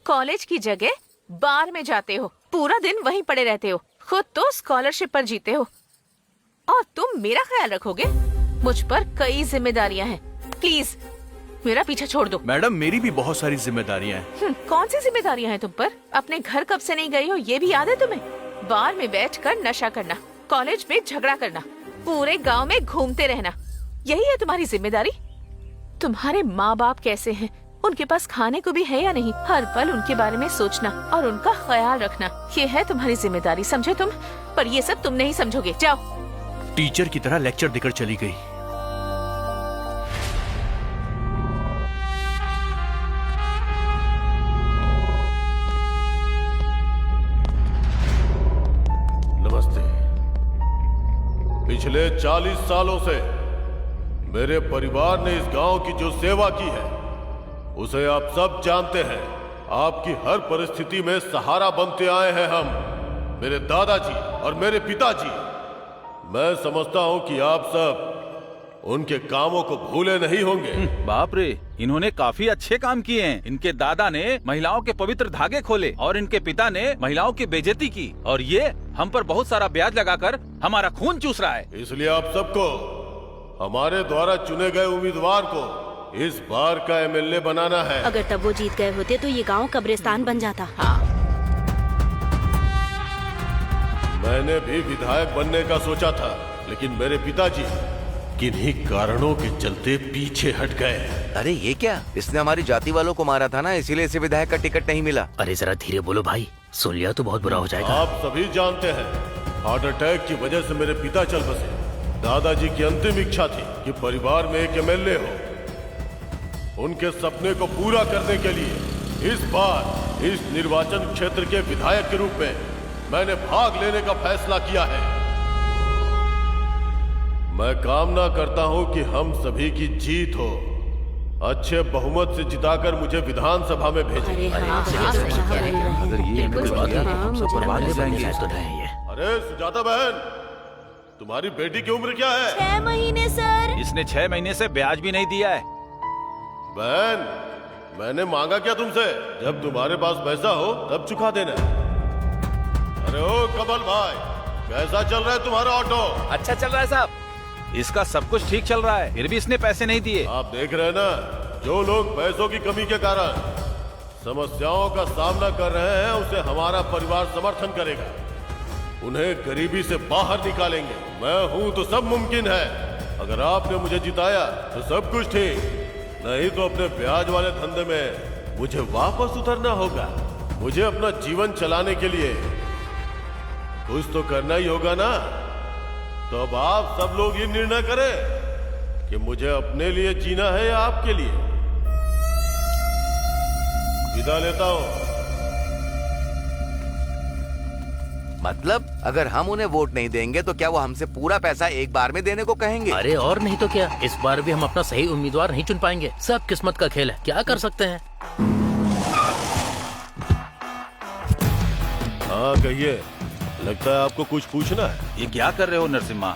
कॉलेज की जगह बार में जाते हो, पूरा दिन वहीं पड़े रहते हो, खुद तो स्कॉलरशिप पर जीते हो, और तुम मेरा ख्याल रखोगे? मुझ पर कई जिम्मेदारियां हैं, प्लीज मेरा पीछा छोड़ दो। मैडम, मेरी भी बहुत सारी जिम्मेदारियां हैं। कौन सी जिम्मेदारियां हैं तुम पर? अपने घर कब से नहीं गई हो ये भी याद है तुम्हें? बार में बैठकर नशा करना, कॉलेज में झगड़ा करना, पूरे गांव में घूमते रहना, यही है तुम्हारी जिम्मेदारी? तुम्हारे माँ बाप कैसे हैं? उनके पास खाने को भी है या नहीं? हर पल उनके बारे में सोचना और उनका ख्याल रखना, ये है तुम्हारी जिम्मेदारी, समझे तुम? पर ये सब तुम नहीं समझोगे। जाओ। टीचर की तरह लेक्चर देकर चली गई। पिछले 40 सालों से मेरे परिवार ने इस गांव की जो सेवा की है उसे आप सब जानते हैं। आपकी हर परिस्थिति में सहारा बनते आए हैं हम, मेरे दादाजी और मेरे पिताजी। मैं समझता हूं कि आप सब उनके कामों को भूले नहीं होंगे। बाप रे, इन्होंने काफी अच्छे काम किए हैं। इनके दादा ने महिलाओं के पवित्र धागे खोले और इनके पिता ने महिलाओं की बेइज्जती की, और ये हम पर बहुत सारा ब्याज लगाकर हमारा खून चूस रहा है। इसलिए आप सबको हमारे द्वारा चुने गए उम्मीदवार को इस बार का एमएलए बनाना है। अगर तब वो जीत गए होते तो ये गांव कब्रिस्तान बन जाता। मैंने भी विधायक बनने का सोचा था, लेकिन मेरे पिताजी किन्हीं कारणों के चलते पीछे हट गए। अरे ये क्या, इसने हमारी जाति वालों को मारा था ना, इसीलिए इसे विधायक का टिकट नहीं मिला। अरे जरा धीरे बोलो भाई, सुन लिया तो बहुत बुरा हो जाएगा। आप सभी जानते हैं, हार्ट अटैक की वजह से मेरे पिता चल बसे। दादाजी की अंतिम इच्छा थी कि परिवार में एक एमएलए हो। उनके सपने को पूरा करने के लिए इस बार इस निर्वाचन क्षेत्र के विधायक के रूप में मैंने भाग लेने का फैसला किया है। मैं कामना करता हूं कि हम सभी की जीत हो। अच्छे बहुमत से जिताकर मुझे विधानसभा में भेजें। अरे सुजाता बहन, तुम्हारी बेटी की उम्र क्या है? 6 महीने सर। इसने 6 महीने से ब्याज भी नहीं दिया है। बहन, मैंने मांगा क्या तुमसे? जब तुम्हारे पास पैसा हो तब चुका देना। अरे ओ कमल भाई, कैसा चल रहा है तुम्हारा ऑटो? अच्छा चल रहा है साहब, इसका सब कुछ ठीक चल रहा है, फिर भी इसने पैसे नहीं दिए। आप देख रहे हैं ना, जो लोग पैसों की कमी के कारण समस्याओं का सामना कर रहे हैं उसे हमारा परिवार समर्थन करेगा। उन्हें गरीबी से बाहर निकालेंगे। मैं हूं तो सब मुमकिन है। अगर आपने मुझे जिताया तो सब कुछ ठीक, नहीं तो अपने ब्याज वाले धंधे में मुझे वापस उतरना होगा। मुझे अपना जीवन चलाने के लिए कुछ तो करना ही होगा ना। तो अब आप सब लोग ये निर्णय करें कि मुझे अपने लिए जीना है या आपके लिए। विदा लेता हूं। मतलब अगर हम उन्हें वोट नहीं देंगे तो क्या वो हमसे पूरा पैसा एक बार में देने को कहेंगे? अरे और नहीं तो क्या, इस बार भी हम अपना सही उम्मीदवार नहीं चुन पाएंगे। सब किस्मत का खेल है, क्या कर सकते हैं। हाँ कहिए, लगता है आपको कुछ पूछना है। ये क्या कर रहे हो नरसिम्हा?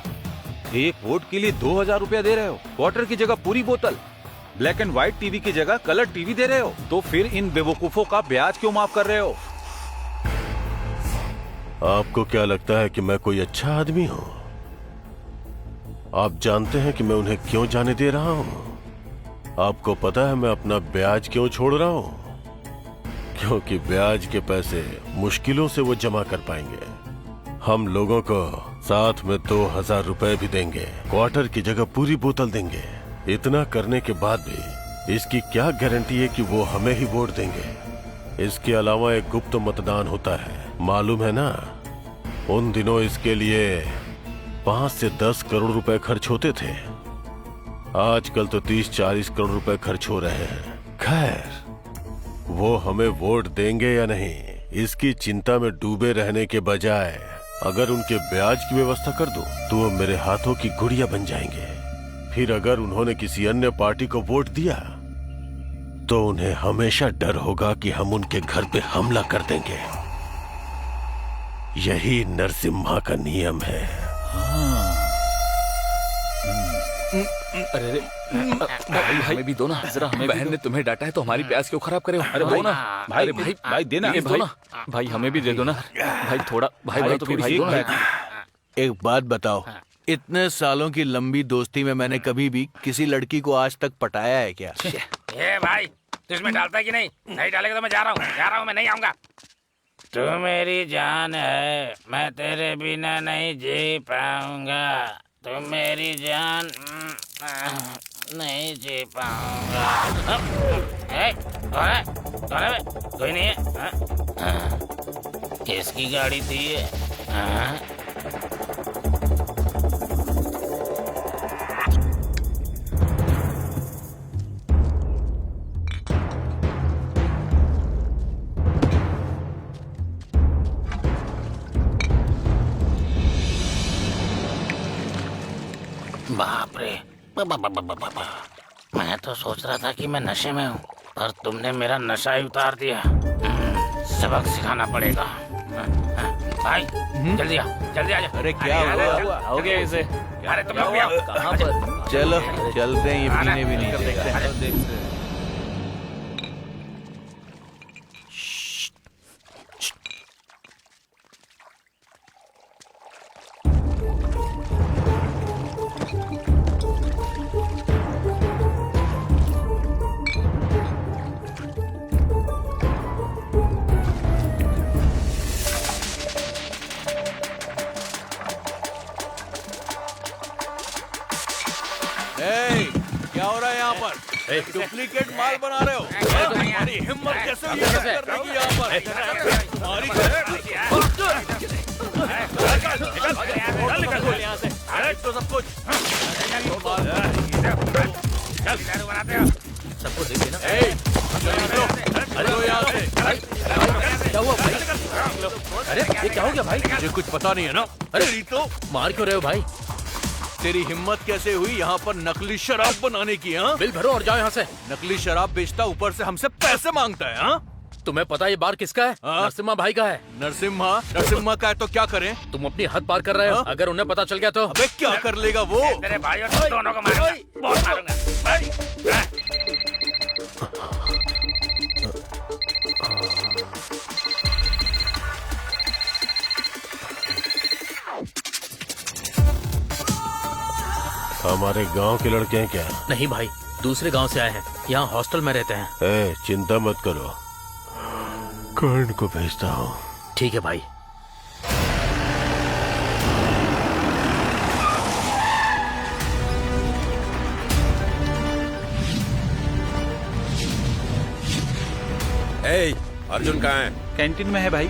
एक वोट के लिए 2000 रुपया दे रहे हो, क्वार्टर की जगह पूरी बोतल, ब्लैक एंड व्हाइट टीवी की जगह कलर टीवी दे रहे हो, तो फिर इन बेवकूफों का ब्याज क्यों माफ कर रहे हो? आपको क्या लगता है कि मैं कोई अच्छा आदमी हूं? आप जानते हैं कि मैं उन्हें क्यों जाने दे रहा हूं? आपको पता है मैं अपना ब्याज क्यों छोड़ रहा हूँ? क्योंकि ब्याज के पैसे मुश्किलों से वो जमा कर पाएंगे। हम लोगों को साथ में 2000 रुपए भी देंगे, क्वार्टर की जगह पूरी बोतल देंगे। इतना करने के बाद भी इसकी क्या गारंटी है कि वो हमें ही वोट देंगे? इसके अलावा एक गुप्त मतदान होता है, मालूम है ना? उन दिनों इसके लिए 5 से 10 करोड़ रुपए खर्च होते थे। आजकल तो 30-40 करोड़ रुपए खर्च हो रहे हैं। खैर, वो हमें वोट देंगे या नहीं, इसकी चिंता में डूबे रहने के बजाय अगर उनके ब्याज की व्यवस्था कर दो तो वो मेरे हाथों की गुड़िया बन जाएंगे। फिर अगर उन्होंने किसी अन्य पार्टी को वोट दिया तो उन्हें हमेशा डर होगा कि हम उनके घर पे हमला कर देंगे। यही नरसिम्हा का नियम है। अरे भाई हमें भी दो ना जरा। हमें बहन ने तुम्हें डांटा है तो हमारी प्यास क्यों खराब करे हो? अरे दो ना भाई, भाई देना भाई, हमें भी दे दो ना भाई, थोड़ा भाई तो भाई दो ना। एक बात बताओ, इतने सालों की लंबी दोस्ती में मैंने कभी भी किसी लड़की को आज तक पटाया है क्या? ये भाई तू इसमें डालता है कि नहीं? नहीं डालेगा तो मैं जा रहा हूँ, मैं नहीं आऊंगा। तू मेरी जान है, मैं तेरे बिना नहीं जी पाऊंगा। तू मेरी जान नहीं जी पाऊंगा। कौन है? कोई नहीं है? किसकी गाड़ी थी ये? बाप रे, मैं तो सोच रहा था कि मैं नशे में हूँ, पर तुमने मेरा नशा ही उतार दिया। सबक सिखाना पड़ेगा। भाई जल्दी आ जा। अरे क्या हुआ? हो गया इसे? अरे तुम लोग भी आओ। कहाँ पर? चलो चलते हैं, ये पीने भी नहीं देगा। क्या हो रहा है यहाँ पर? डुप्लीकेट माल बना रहे हो? तुम्हारी हिम्मत कैसे हुई करने की यहाँ पर? तो सब कुछ सबको देख लेना। क्या हुआ भाई? अरे ये क्या हो गया भाई? मुझे कुछ पता नहीं है ना। अरे तो मार क्यों रहे हो भाई? तेरी हिम्मत कैसे हुई यहाँ पर नकली शराब बनाने की? हाँ, बिल भरो और जाओ यहाँ से। नकली शराब बेचता, ऊपर से हमसे पैसे मांगता है। हाँ, तुम्हें पता है ये बार किसका है? नरसिम्हा भाई का है। नरसिम्हा का है तो क्या करें? तुम अपनी हद पार कर रहे हो। अगर उन्हें पता चल गया तो? अबे क्या कर लेगा वो? तेरे भाई और दोनों को मारूंगा, बहुत मारूंगा। हमारे गांव के लड़के हैं क्या? नहीं भाई, दूसरे गांव से आए हैं, यहाँ हॉस्टल में रहते हैं। चिंता मत करो, कर्ण को भेजता हूँ। ठीक है भाई। अर्जुन कहाँ है? कैंटीन में है भाई।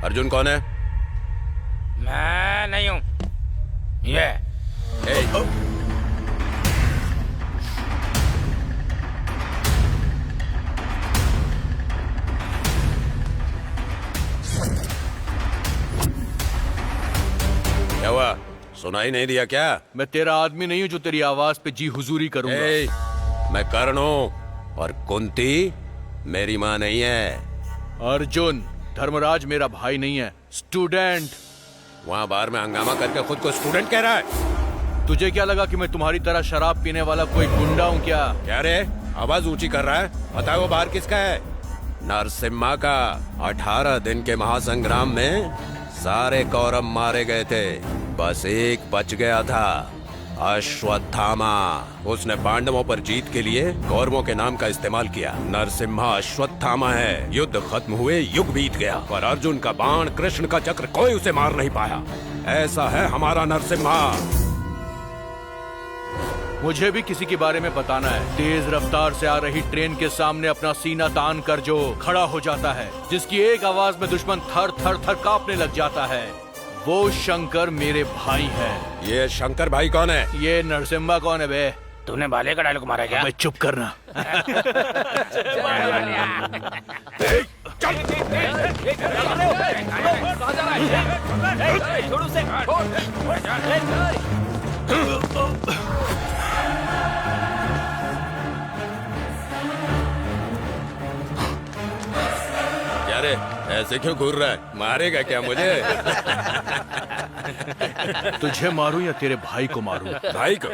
अर्जुन कौन है? मैं नहीं हूँ, ये क्या हुआ? सुनाई नहीं दिया क्या? मैं तेरा आदमी नहीं हूँ जो तेरी आवाज पे जी हुजूरी करूंगा। मैं कर्ण हूँ और कुंती मेरी माँ नहीं है। अर्जुन, धर्मराज मेरा भाई नहीं है, स्टूडेंट। वहाँ बार में हंगामा करके खुद को स्टूडेंट कह रहा है। तुझे क्या लगा कि मैं तुम्हारी तरह शराब पीने वाला कोई गुंडा हूँ क्या? क्या रे, आवाज ऊंची कर रहा है? बताओ वो बार किसका है? नरसिम्हा का 18 दिन के महासंग्राम में सारे कौरव मारे गए थे, बस एक बच गया था, अश्वत्थामा। उसने पांडवों पर जीत के लिए कौरवों के नाम का इस्तेमाल किया। नरसिम्हा अश्वत्थामा है। युद्ध खत्म हुए, युग बीत गया, पर अर्जुन का बाण, कृष्ण का चक्र, कोई उसे मार नहीं पाया। ऐसा है हमारा नरसिम्हा। मुझे भी किसी के बारे में बताना है। तेज रफ्तार से आ रही ट्रेन के सामने अपना सीना तान कर जो खड़ा हो जाता है, जिसकी एक आवाज में दुश्मन थर थर थर कांपने लग जाता है, वो शंकर मेरे भाई है। ये शंकर भाई कौन है? ये नरसिम्हा कौन है बे? तूने बाले का डायलॉग मारा क्या? मैं चुप करना। अरे ऐसे क्यों घूर रहा है? मारेगा क्या मुझे? तुझे मारूं या तेरे भाई को मारूं? भाई को?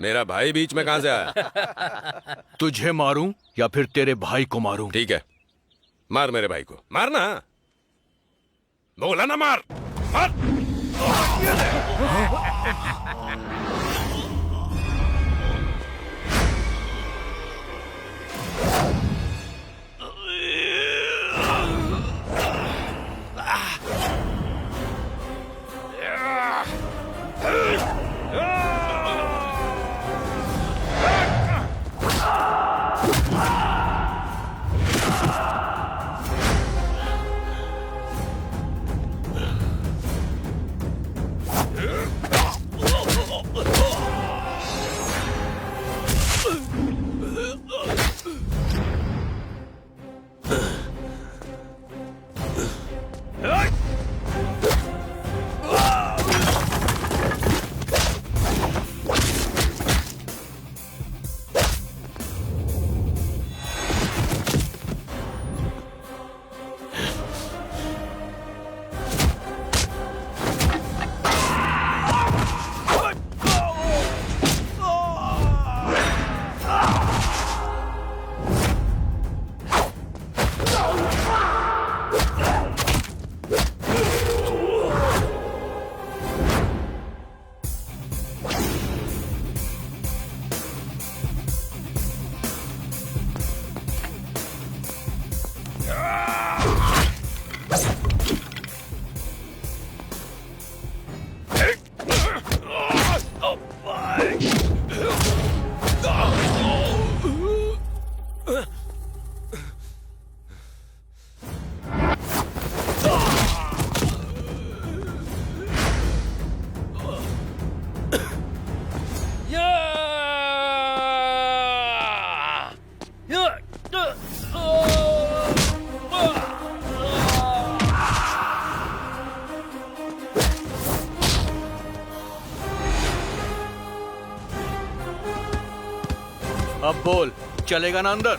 मेरा भाई बीच में कहां से आया? तुझे मारूं या फिर तेरे भाई को मारूं? ठीक है, मार मेरे भाई को। मारना, बोला ना, मार मार। अब बोल, चलेगा ना अंदर?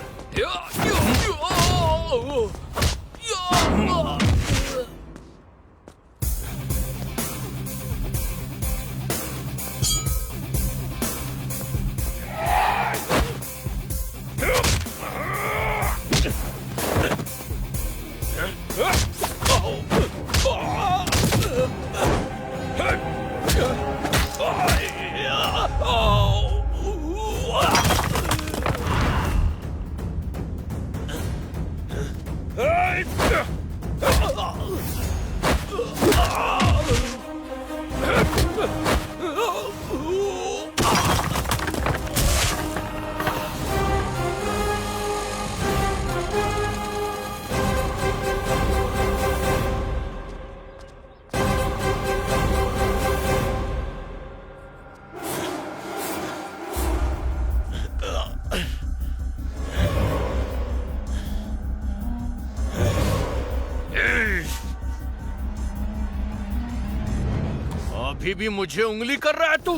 अभी भी मुझे उंगली कर रहा है तू?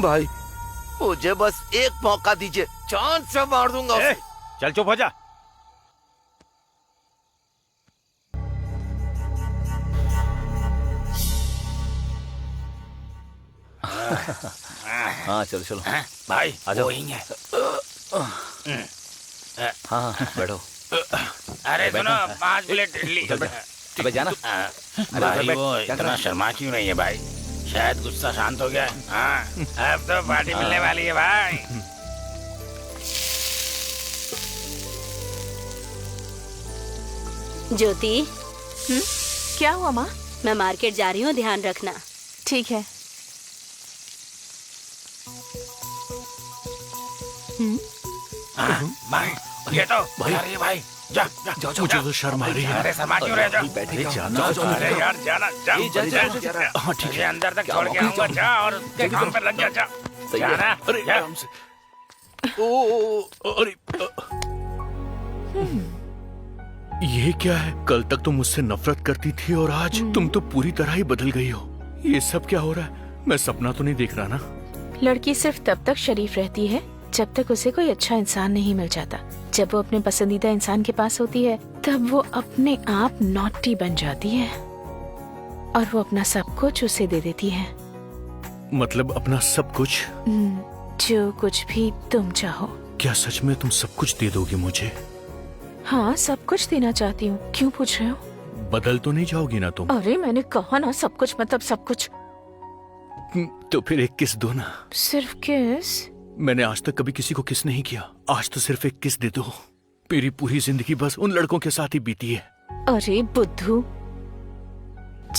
भाई मुझे बस एक मौका दीजिए, चांद से मार दूंगा उसे। चल चुप हो जा। हाँ चलो चलो भाई आ जाओ। वो ही है। हाँ बैठो। अरे सुनो 5 प्लेट इडली। अबे जाना। भाई वो इतना शर्मा क्यों नहीं है भाई? शायद गुस्सा शांत हो गया है। हाँ अब तो पार्टी मिलने वाली है भाई। ज्योति, क्या हुआ माँ? मैं मार्केट जा रही हूँ, ध्यान रखना। ठीक है। भाई ये तो भाई भाई जा जा जा मुझे तो शर्म आ रही है। अरे शर्मा क्यों रहे? जाओ बैठे जाओ। अरे यार जाना जा। हाँ ठीक है। अंदर तक छोड़ के आऊंगा। जा और उसके काम पे लग जा। जा जाना। अरे आराम से। अरे ये क्या है? कल तक तुम मुझसे नफरत करती थी और आज तुम तो पूरी तरह ही बदल गई हो। ये सब क्या हो रहा है? मैं सपना तो नहीं देख रहा ना? लड़की सिर्फ तब तक शरीफ रहती है जब तक उसे कोई अच्छा इंसान नहीं मिल जाता। जब वो अपने पसंदीदा इंसान के पास होती है तब वो अपने आप नॉटी बन जाती है और वो अपना सब कुछ उसे दे देती है। मतलब अपना सब कुछ? जो कुछ भी तुम चाहो। क्या सच में तुम सब कुछ दे दोगी मुझे? हाँ सब कुछ देना चाहती हूँ। क्यों पूछ रहे हो? बदल तो नहीं जाओगी ना तुम? अरे मैंने कहा ना सब कुछ मतलब सब कुछ। तो फिर एक किस दो ना। सिर्फ किस? मैंने आज तक कभी किसी को किस नहीं किया। आज तो सिर्फ एक किस दे दो। मेरी पूरी जिंदगी बस उन लड़कों के साथ ही बीती है। अरे बुद्धू,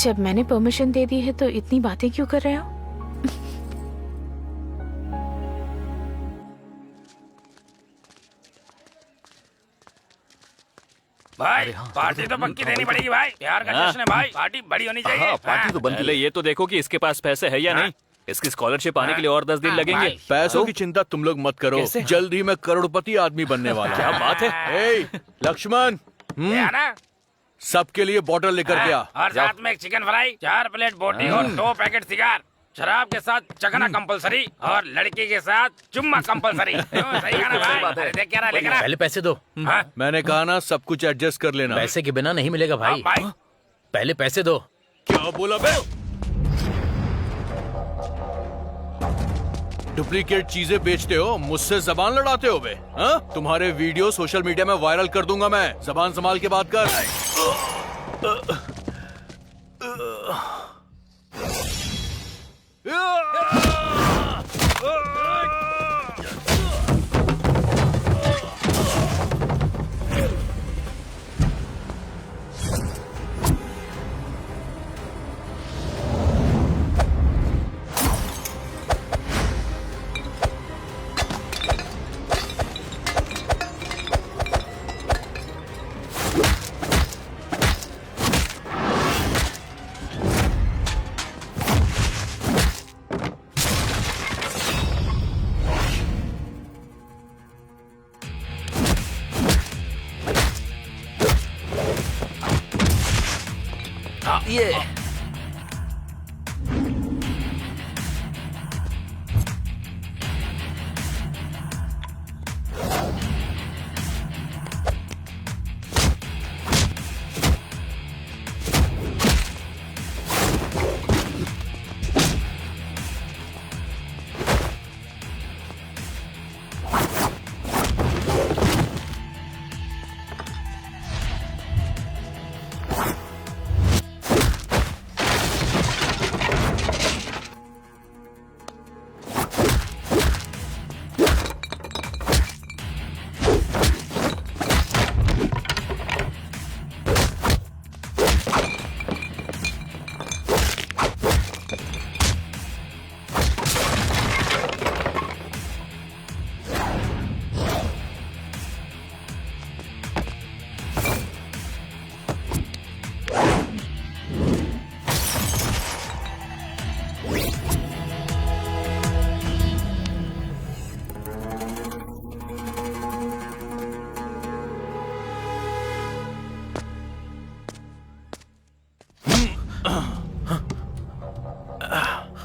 जब मैंने परमिशन दे दी है तो इतनी बातें क्यों कर रहे हो? भाई पार्टी तो पक्की देनी पड़ेगी भाई। प्यार का जश्न है भाई, पार्टी बड़ी होनी चाहिए। हाँ, पार्टी तो बनती है। पहले ये तो देखो कि इसके पास पैसे है या नहीं। इसकी स्कॉलरशिप आने के लिए और 10 दिन लगेंगे। पैसों की चिंता तुम लोग मत करो। जल्द ही मैं करोड़पति आदमी बनने वाला। क्या बात है? ए, लक्ष्मण, सबके लिए बोतल लेकर के आ। और साथ में एक चिकन फ्राई, 4 प्लेट बोटी और 2 पैकेट सिगार। शराब के साथ चखना कंपलसरी और लड़की के साथ चुम्मा कंपलसरी। सही है ना भाई? अरे देख क्या रहा लेकर आ। पहले पैसे दो। मैंने कहा ना सब कुछ एडजस्ट कर लेना। पैसे के बिना नहीं मिलेगा भाई। पहले पैसे दो। क्या बोला बे? डुप्लीकेट चीजें बेचते हो, मुझसे जबान लड़ाते हो बे? हाँ? तुम्हारे वीडियो सोशल मीडिया में वायरल कर दूंगा मैं। जबान संभाल के बात कर। ये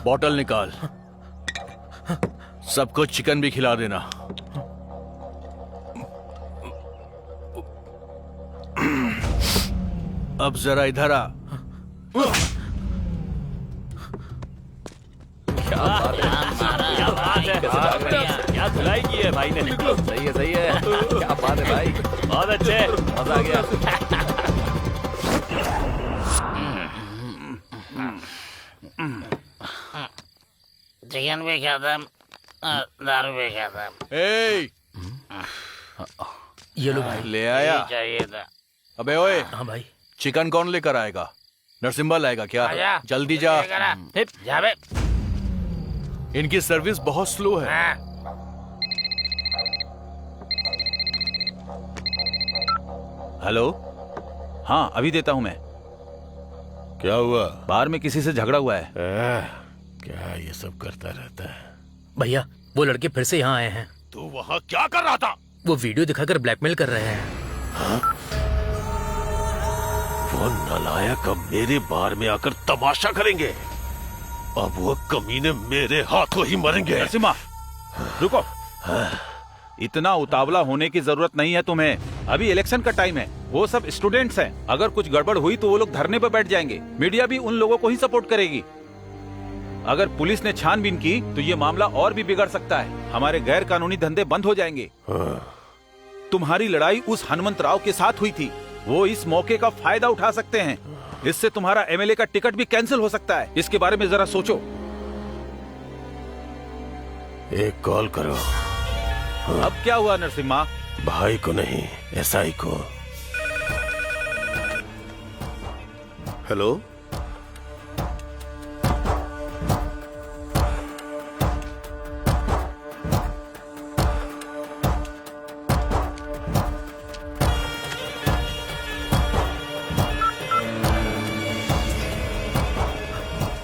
बोतल निकाल। सबको चिकन भी खिला देना। अब जरा इधर आ। क्या क्या धुलाई की है भाई ने। सही है सही है, क्या बात है भाई, बहुत अच्छे, मजा आ गया। चिकन भी खाता, दारू भी खाता। ये लो भाई। ले आया? चाहिए था। अबे ओए, हाँ भाई। चिकन कौन लेकर आएगा? नरसिम्हा लाएगा क्या? आजा। जल्दी जा। जा बे। इनकी सर्विस बहुत स्लो है। हेलो, हाँ अभी देता हूँ मैं। क्या हुआ? बाहर में किसी से झगड़ा हुआ है। क्या ये सब करता रहता है? भैया वो लड़के फिर से यहाँ आए हैं। तू वहाँ क्या कर रहा था? वो वीडियो दिखाकर ब्लैकमेल कर रहे हैं। हाँ? वो नालायक अब मेरे बार में आकर तमाशा करेंगे। अब वो कमीने मेरे हाथों ही मरेंगे। नरसिम्हा रुको, इतना उतावला होने की जरूरत नहीं है तुम्हें। अभी इलेक्शन का टाइम है, वो सब स्टूडेंट्स हैं। अगर कुछ गड़बड़ हुई तो वो लोग धरने पर बैठ जाएंगे। मीडिया भी उन लोगों को ही सपोर्ट करेगी। अगर पुलिस ने छानबीन की तो ये मामला और भी बिगड़ सकता है। हमारे गैर कानूनी धंधे बंद हो जाएंगे। तुम्हारी लड़ाई उस हनुमंत राव के साथ हुई थी, वो इस मौके का फायदा उठा सकते हैं। इससे तुम्हारा एमएलए का टिकट भी कैंसिल हो सकता है। इसके बारे में जरा सोचो। एक कॉल करो। अब क्या हुआ नरसिम्हा? भाई को नहीं, एसआई को। हेलो,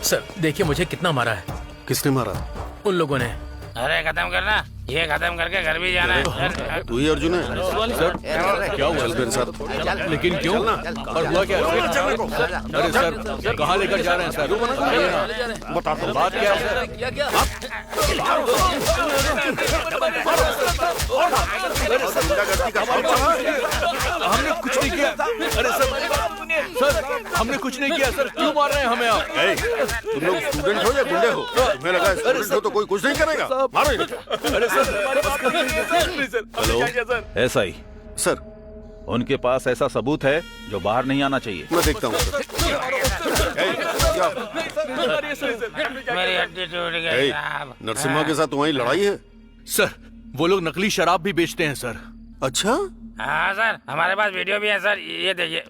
सर देखिए मुझे कितना मारा है। किसने मारा? उन लोगों ने। अरे खत्म करना, ये खत्म करके घर भी जाना है। तू ही अर्जुन है? सर क्या हुआ? मेरे साथ। लेकिन क्यों? और हुआ क्या? अरे सर कहाँ लेकर जा रहे हैं सर? बताता हूँ बात क्या है? हमने कुछ नहीं किया। अरे सर हमने कुछ नहीं किया सर, क्यों मार रहे हैं हमें आप? तुम लोग स्टूडेंट हो या गुंडे हो? तुम्हें लगा स्टूडेंट हो तो कोई कुछ नहीं करेगा? मारो इन्हें। अरे सर हेलो, एसआई सर, उनके पास ऐसा सबूत है जो बाहर नहीं आना चाहिए। मैं देखता हूँ। मेरी हड्डी टूट गई साहब। नरसिम्हा के साथ तुम्हारी लड़ाई है? सर वो लोग नकली शराब भी बेचते हैं सर। अच्छा? हाँ सर, हमारे पास वीडियो भी है सर। ये देखिए,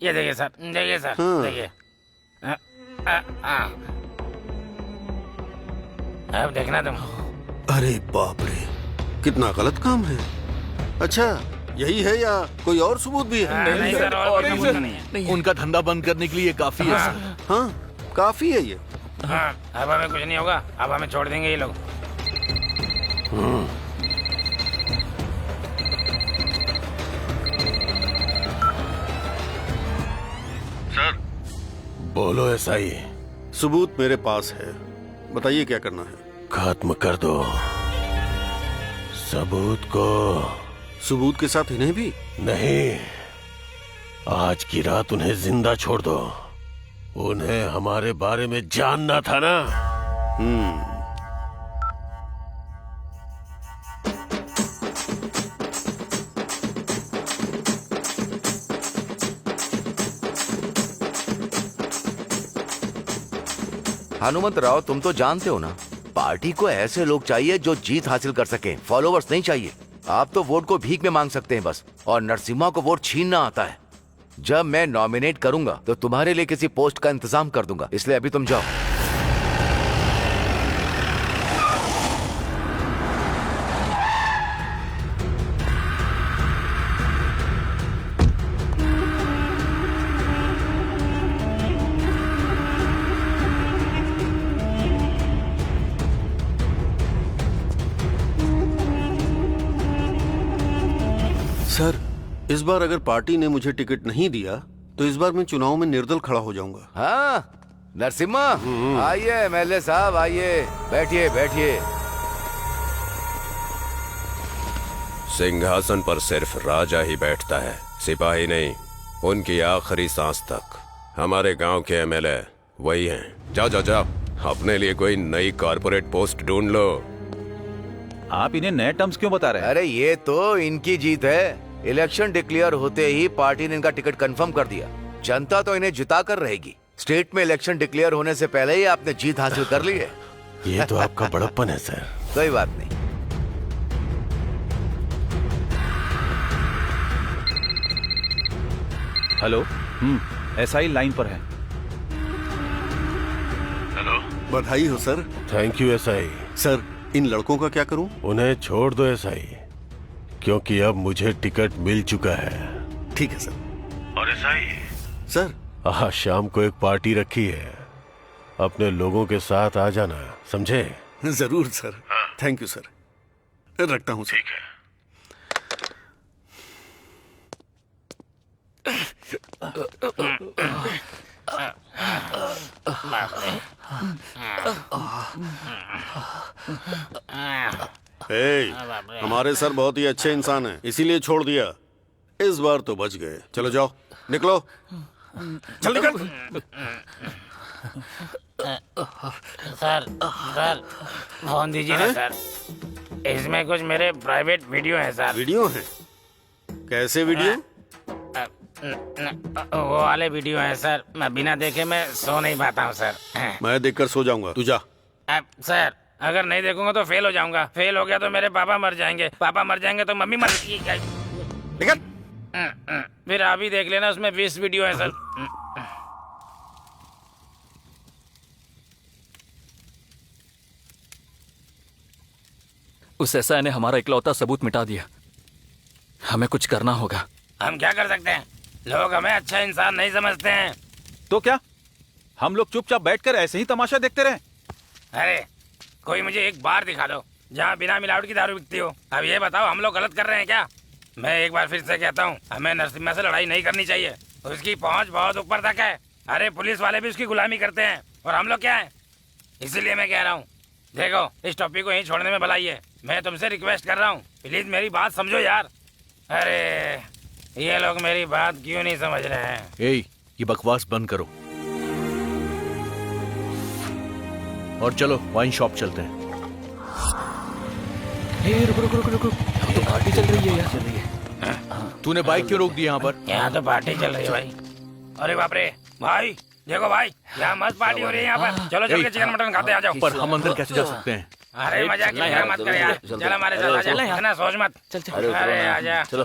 ये देखिए सर, देखिए सर, देखिए। अब देखना तुम। अरे बाप रे, कितना गलत काम है। अच्छा यही है या कोई और सबूत भी है? नहीं सर, और कोई सबूत नहीं है। उनका धंधा बंद करने के लिए काफी है सर। हाँ काफी है ये। हाँ, अब हमें कुछ नहीं होगा, अब हमें छोड़ देंगे ये लोग। सर बोलो एसआई। सबूत मेरे पास है, बताइए क्या करना है? खत्म कर दो सबूत को। सबूत के साथ इन्हें भी? नहीं, आज की रात उन्हें जिंदा छोड़ दो। उन्हें हमारे बारे में जानना था ना। हनुमंत राव, तुम तो जानते हो ना, पार्टी को ऐसे लोग चाहिए जो जीत हासिल कर सके, फॉलोवर्स नहीं चाहिए। आप तो वोट को भीख में मांग सकते हैं बस, और नरसिम्हा को वोट छीनना आता है। जब मैं नॉमिनेट करूंगा तो तुम्हारे लिए किसी पोस्ट का इंतजाम कर दूंगा, इसलिए अभी तुम जाओ। सर, इस बार अगर पार्टी ने मुझे टिकट नहीं दिया तो इस बार मैं चुनाव में निर्दल खड़ा हो जाऊंगा। हाँ नरसिम्हा, आइए एमएलए साहब, आइए, बैठिए बैठिए। सिंहासन पर सिर्फ राजा ही बैठता है, सिपाही नहीं। उनकी आखिरी सांस तक हमारे गांव के एमएलए वही हैं। जाओ जाओ जाओ। अपने लिए कोई नई कॉर्पोरेट पोस्ट ढूंढ लो। आप इन्हें नए टर्म्स क्यों बता रहे हैं? अरे ये तो इनकी जीत है। इलेक्शन डिक्लेयर होते ही पार्टी ने इनका टिकट कंफर्म कर दिया। जनता तो इन्हें जिता कर रहेगी। स्टेट में इलेक्शन डिक्लेयर होने से पहले ही आपने जीत हासिल कर ली है। ये तो आपका बड़प्पन है सर। कोई बात नहीं। हेलो। एसआई लाइन पर है। हेलो, बधाई हो sir. Thank you SI. Sir, इन लड़कों का क्या करूं? उन्हें छोड़ दो एसआई, क्योंकि अब मुझे टिकट मिल चुका है। ठीक है सर। और एसआई सर, आज शाम को एक पार्टी रखी है, अपने लोगों के साथ आ जाना, समझे? जरूर सर। Thank you sir. रखता हूँ सर। ठीक है। हमारे सर बहुत ही अच्छे इंसान हैं, इसीलिए छोड़ दिया। इस बार तो बच गए। चलो जाओ, निकलो। चल निकल। सर फोन दीजिए ना सर। इसमें कुछ मेरे प्राइवेट वीडियो हैं सर। वीडियो हैं? कैसे वीडियो? वो वाले वीडियो हैं सर। मैं बिना देखे मैं सो नहीं पाता हूँ सर। मैं देखकर सो जाऊंगा, तू जा। सर अगर नहीं देखूंगा तो फेल हो जाऊंगा। फेल हो गया तो मेरे पापा मर जाएंगे, पापा मर जाएंगे तो मम्मी मर निकल। फिर आप ही देख लेना, उसमें 20 वीडियो है सर। उस एसआई ने हमारा इकलौता सबूत मिटा दिया। हमें कुछ करना होगा। हम क्या कर सकते हैं? लोग हमें अच्छा इंसान नहीं समझते हैं। तो क्या हम लोग चुपचाप बैठकर ऐसे ही तमाशा देखते रहें? अरे कोई मुझे एक बार दिखा दो जहाँ बिना मिलावट की दारू बिकती हो। अब ये बताओ, हम लोग गलत कर रहे हैं क्या? मैं एक बार फिर से कहता हूँ, हमें नरसिम्हा से लड़ाई नहीं करनी चाहिए। उसकी पहुँच बहुत ऊपर तक है। अरे पुलिस वाले भी उसकी गुलामी करते हैं और हम लोग क्या है? इसीलिए मैं कह रहा हूँ, देखो इस टॉपिक को यहीं छोड़ने में भलाई है। मैं तुमसे रिक्वेस्ट कर रहा हूँ, प्लीज मेरी बात समझो यार। अरे ये लोग मेरी बात क्यों नहीं समझ रहे हैं? ये बकवास बंद करो और चलो वाइन शॉप चलते हैं। रुको रुको रुको रुको, यहाँ तो पार्टी चल रही है यार। चल रही है। तूने बाइक क्यों रोक दी यहाँ पर? यहाँ तो पार्टी चल रही है भाई। अरे बाप रे भाई, देखो भाई यहाँ मस्त पार्टी हो रही है यहाँ पर। चलो चल के चिकन मटन खाते आ जाओ। पर हम अंदर कैसे जा सकते हैं? अरे मजा क्या मत कर यार, चल हमारे साथ आजा। इतना सोच मत। अरे आजा, चलो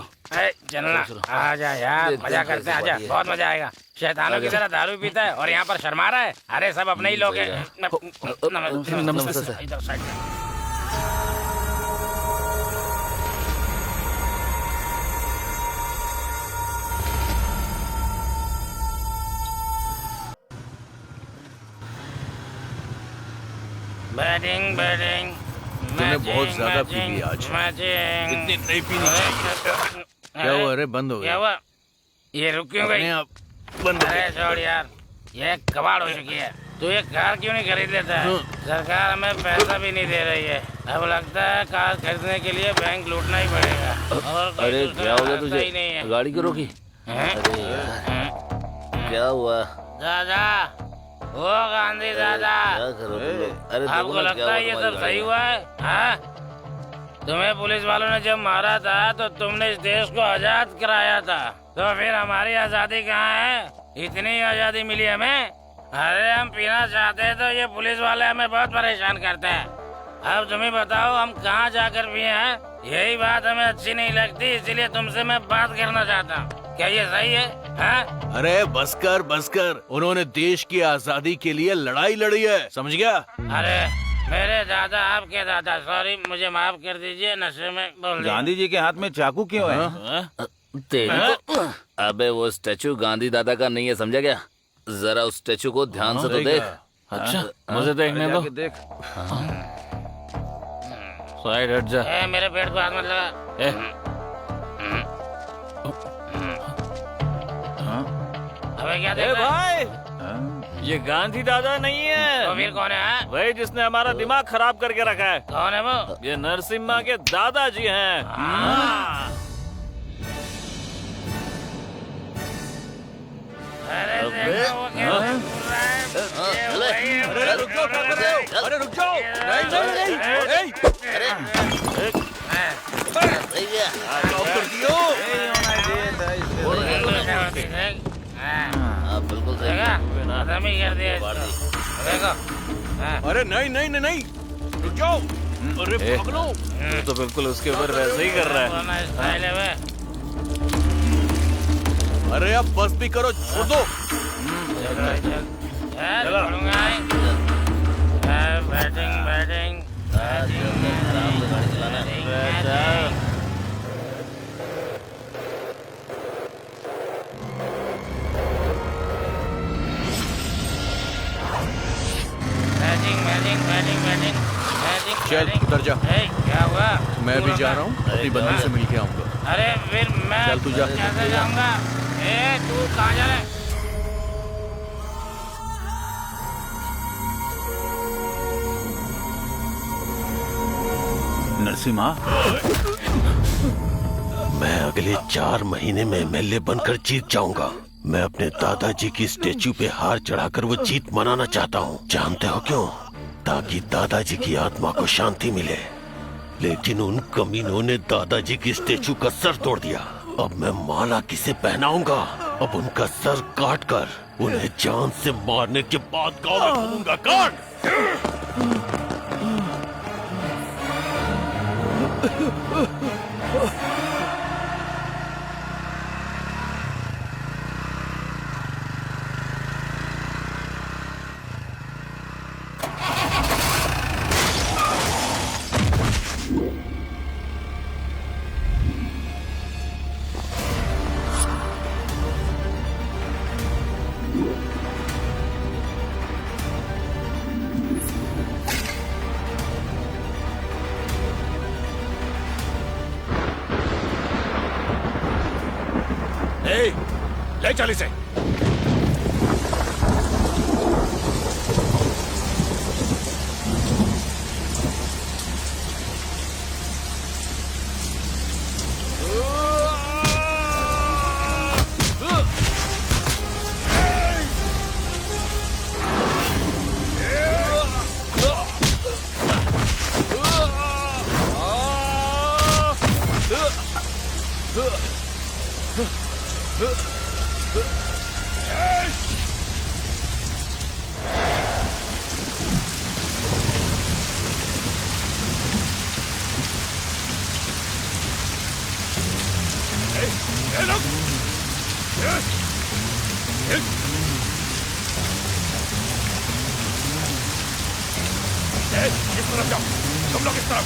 चलना, आजा यार, मजा करते हैं, आजा, बहुत मजा आएगा। शैतानों की तरह दारू पीता है और यहाँ पर शर्मा रहा है। अरे सब अपने ही लोग हैं। नमस्ते सर। इधर साइड में। Batting batting. तूने बहुत ज्यादा पी ली आज। इतनी नहीं पीनी चाहिए। क्या हुआ? अरे बंद हो गया। क्या हुआ? ये रुक क्यों गई? बंद। अरे छोड़ यार, ये कबाड़ हो चुकी है। तू ये कार क्यों नहीं खरीद लेता है? सरकार हमें पैसा भी नहीं दे रही है। अब लगता है कार खरीदने के लिए बैंक लूटना ही पड़ेगा। और अरे क्या हो गया तुझे? गाड़ी क्यों रोकी? क्या हुआ? दादा, ओ गांधी दादा, अरे आपको लगता है ये सब सही हुआ है? हाँ? तुम्हें पुलिस वालों ने जब मारा था तो तुमने इस देश को आजाद कराया था, तो फिर हमारी आजादी कहाँ है? इतनी आजादी मिली हमें। अरे हम पीना चाहते हैं तो ये पुलिस वाले हमें बहुत परेशान करते हैं। अब तुम्हें बताओ हम कहाँ जाकर पिए हैं? यही बात हमें अच्छी नहीं लगती, इसीलिए तुमसे मैं बात करना चाहता हूँ। क्या ये सही है? हाँ? अरे बसकर बसकर, उन्होंने देश की आजादी के लिए लड़ाई लड़ी है, समझ गया? अरे मेरे दादा, आपके दादा, सॉरी मुझे माफ कर दीजिए, नशे में बोल दिया। गांधी जी के हाथ में चाकू क्यों है? तेरी अबे वो स्टैचू गांधी दादा का नहीं है, समझा क्या? जरा उस स्टैचू को ध्यान से तो देख। अच्छा मुझे देखने दो। देख। साइड हट जा। मेरे पेट को हाथ मत लगा। अबे क्या देख रहा है? ये गांधी दादा नहीं है। तो फिर कौन है? वही जिसने हमारा दिमाग खराब करके रखा है। कौन है वो? ये नरसिम्हा के दादाजी हैं। अरे देखो वो क्या बोल रहा है। ये वही है। अरे रुक जाओ, क्या कर रहे हो? अरे रुक जाओ। नहीं। बिल्कुल अरे नहीं नहीं नहीं नहीं, रुक जाओ। अरे पकड़ो। तो बिल्कुल उसके ऊपर वैसे ही कर रहा है। अरे अब बस भी करो, छोड़ दो। बैटिंग चल उतर जा। क्या हुआ? मैं भी जा रहा हूँ, अपनी बंदी से मिल के आऊंगा। अरे फिर मैं चल तू जा। कैसे जाऊंगा? तू कहाँ जा रहा है? नरसिम्हा, मैं अगले 4 महीने में एमएलए बनकर जीत जाऊंगा। मैं अपने दादाजी की स्टेच्यू पे हार चढ़ाकर वो जीत मनाना चाहता हूँ। जानते हो क्यों? ताकि दादाजी की आत्मा को शांति मिले। लेकिन उन कमीनों ने दादाजी की स्टेच्यू का सर तोड़ दिया। अब मैं माला किसे पहनाऊंगा? अब उनका सर काट कर उन्हें जान से मारने के बाद गाँव में घूमूंगा। काट! ले चल इसे। इस तरफ जाओ, तुम लोग इस तरफ।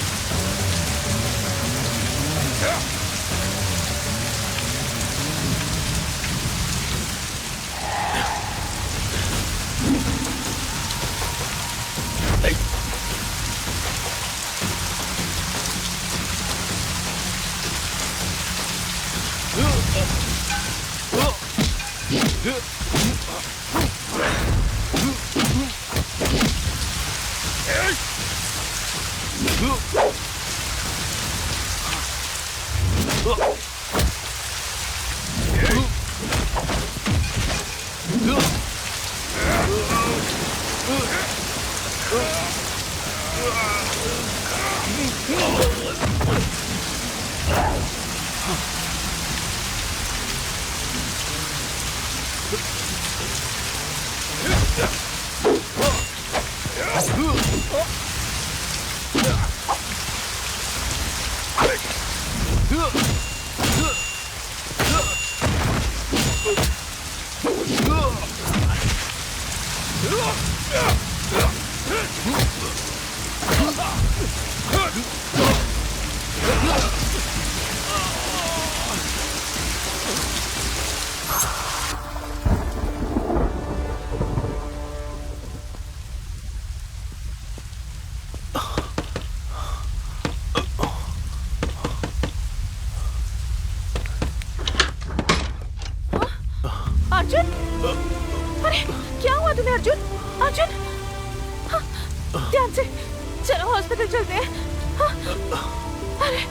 अर्जुन, अरे क्या हुआ तुम्हें अर्जुन? अर्जुन, ध्यान से चलो, हॉस्पिटल चलते हैं। अरे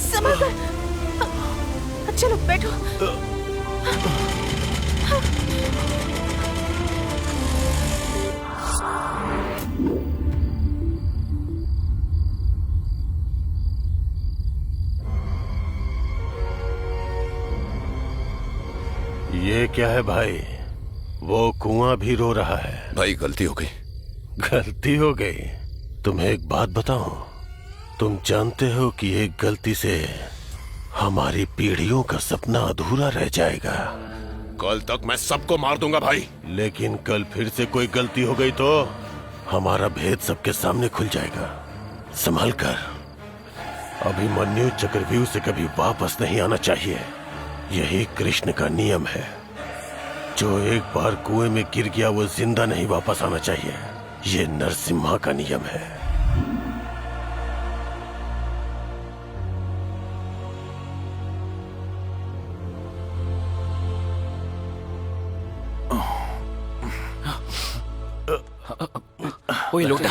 संभल कर, चलो बैठो। ये क्या है भाई? वो कुआं भी रो रहा है। भाई गलती हो गई। गलती हो गई? तुम्हें एक बात बताऊं, तुम जानते हो कि एक गलती से हमारी पीढ़ियों का सपना अधूरा रह जाएगा। कल तक मैं सबको मार दूंगा भाई। लेकिन कल फिर से कोई गलती हो गई तो हमारा भेद सबके सामने खुल जाएगा। संभल कर। अभिमन्यु चक्रव्यूह से कभी वापस नहीं आना चाहिए। यही कृष्ण का नियम है। जो एक बार कुएं में गिर गया वो जिंदा नहीं वापस आना चाहिए। ये नरसिम्हा का नियम है। ओए लोटा,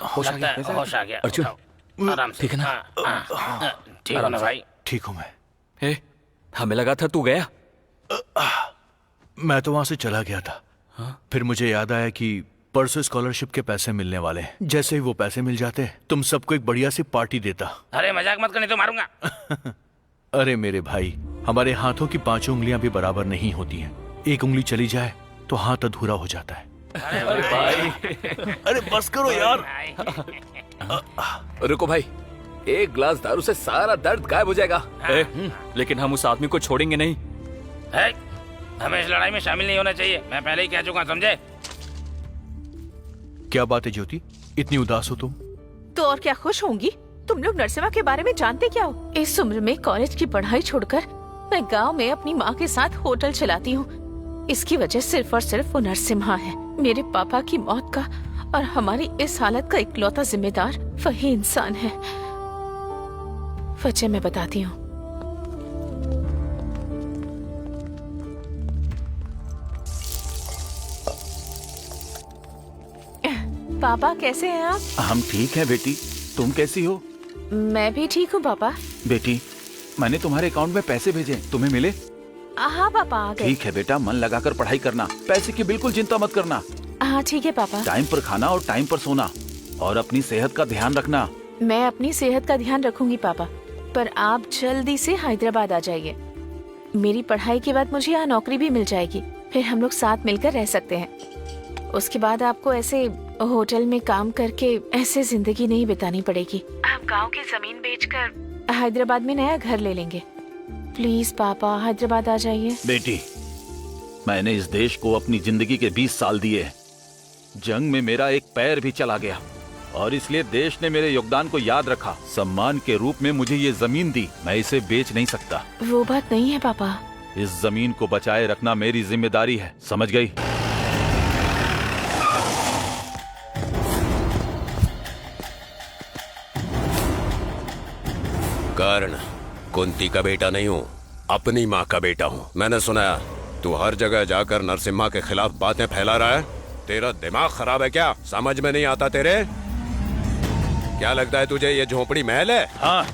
होश आ गया। अर्जुन आराम से। ठीक है ना? ठीक हो ना भाई? ठीक हूँ मैं। हमें लगा था तू गया। मैं तो वहां से चला गया था। फिर मुझे याद आया कि परसों स्कॉलरशिप के पैसे मिलने वाले हैं। जैसे ही वो पैसे मिल जाते तुम सबको एक बढ़िया सी पार्टी देता। अरे मजाक मत करने तो मारूंगा। अरे मेरे भाई, हमारे हाथों की 5 उंगलियां भी बराबर नहीं होती हैं। एक उंगली चली जाए तो हाथ अधूरा हो जाता है। अरे भाई, अरे बस करो यार। रुको भाई, एक गिलास दारू से सारा दर्द गायब हो जाएगा। लेकिन हम उस आदमी को छोड़ेंगे नहीं। हमें इस लड़ाई में शामिल नहीं होना चाहिए। मैं पहले ही कह चुका, समझे? क्या बात है ज्योति, इतनी उदास हो तुम? तो और क्या खुश होंगी? तुम लोग नरसिम्हा के बारे में जानते क्या हो? इस उम्र में कॉलेज की पढ़ाई छोड़कर मैं गांव में अपनी माँ के साथ होटल चलाती हूँ। इसकी वजह सिर्फ और सिर्फ वो नरसिम्हा है। मेरे पापा की मौत का और हमारी इस हालत का इकलौता जिम्मेदार वही इंसान है। वजह मैं बताती हूँ। पापा कैसे हैं आप? हम ठीक हैं बेटी, तुम कैसी हो? मैं भी ठीक हूँ पापा। बेटी, मैंने तुम्हारे अकाउंट में पैसे भेजे, तुम्हें मिले? हाँ पापा आ गए। ठीक है बेटा, मन लगाकर पढ़ाई करना, पैसे की बिल्कुल चिंता मत करना। हाँ ठीक है पापा। टाइम पर खाना और टाइम पर सोना, और अपनी सेहत का ध्यान रखना। मैं अपनी सेहत का ध्यान रखूंगी पापा, पर आप जल्दी से हैदराबाद आ जाइए। मेरी पढ़ाई के बाद मुझे यहाँ नौकरी भी मिल जाएगी, फिर हम लोग साथ मिलकर रह सकते हैं। उसके बाद आपको ऐसे होटल में काम करके ऐसे जिंदगी नहीं बितानी पड़ेगी। आप गांव की जमीन बेचकर हैदराबाद में नया घर ले लेंगे। प्लीज पापा हैदराबाद आ जाइए। बेटी, मैंने इस देश को अपनी जिंदगी के 20 साल दिए। जंग में मेरा एक पैर भी चला गया और इसलिए देश ने मेरे योगदान को याद रखा। सम्मान के रूप में मुझे ये जमीन दी, मैं इसे बेच नहीं सकता। वो बात नहीं है पापा। इस जमीन को बचाए रखना मेरी जिम्मेदारी है, समझ गई? कर्ण, कुंती का बेटा नहीं हूँ, अपनी माँ का बेटा हूँ। मैंने सुना तू हर जगह जाकर नरसिम्हा के खिलाफ बातें फैला रहा है। तेरा दिमाग खराब है क्या? समझ में नहीं आता तेरे? क्या लगता है तुझे ये झोपड़ी महल है? हाँ,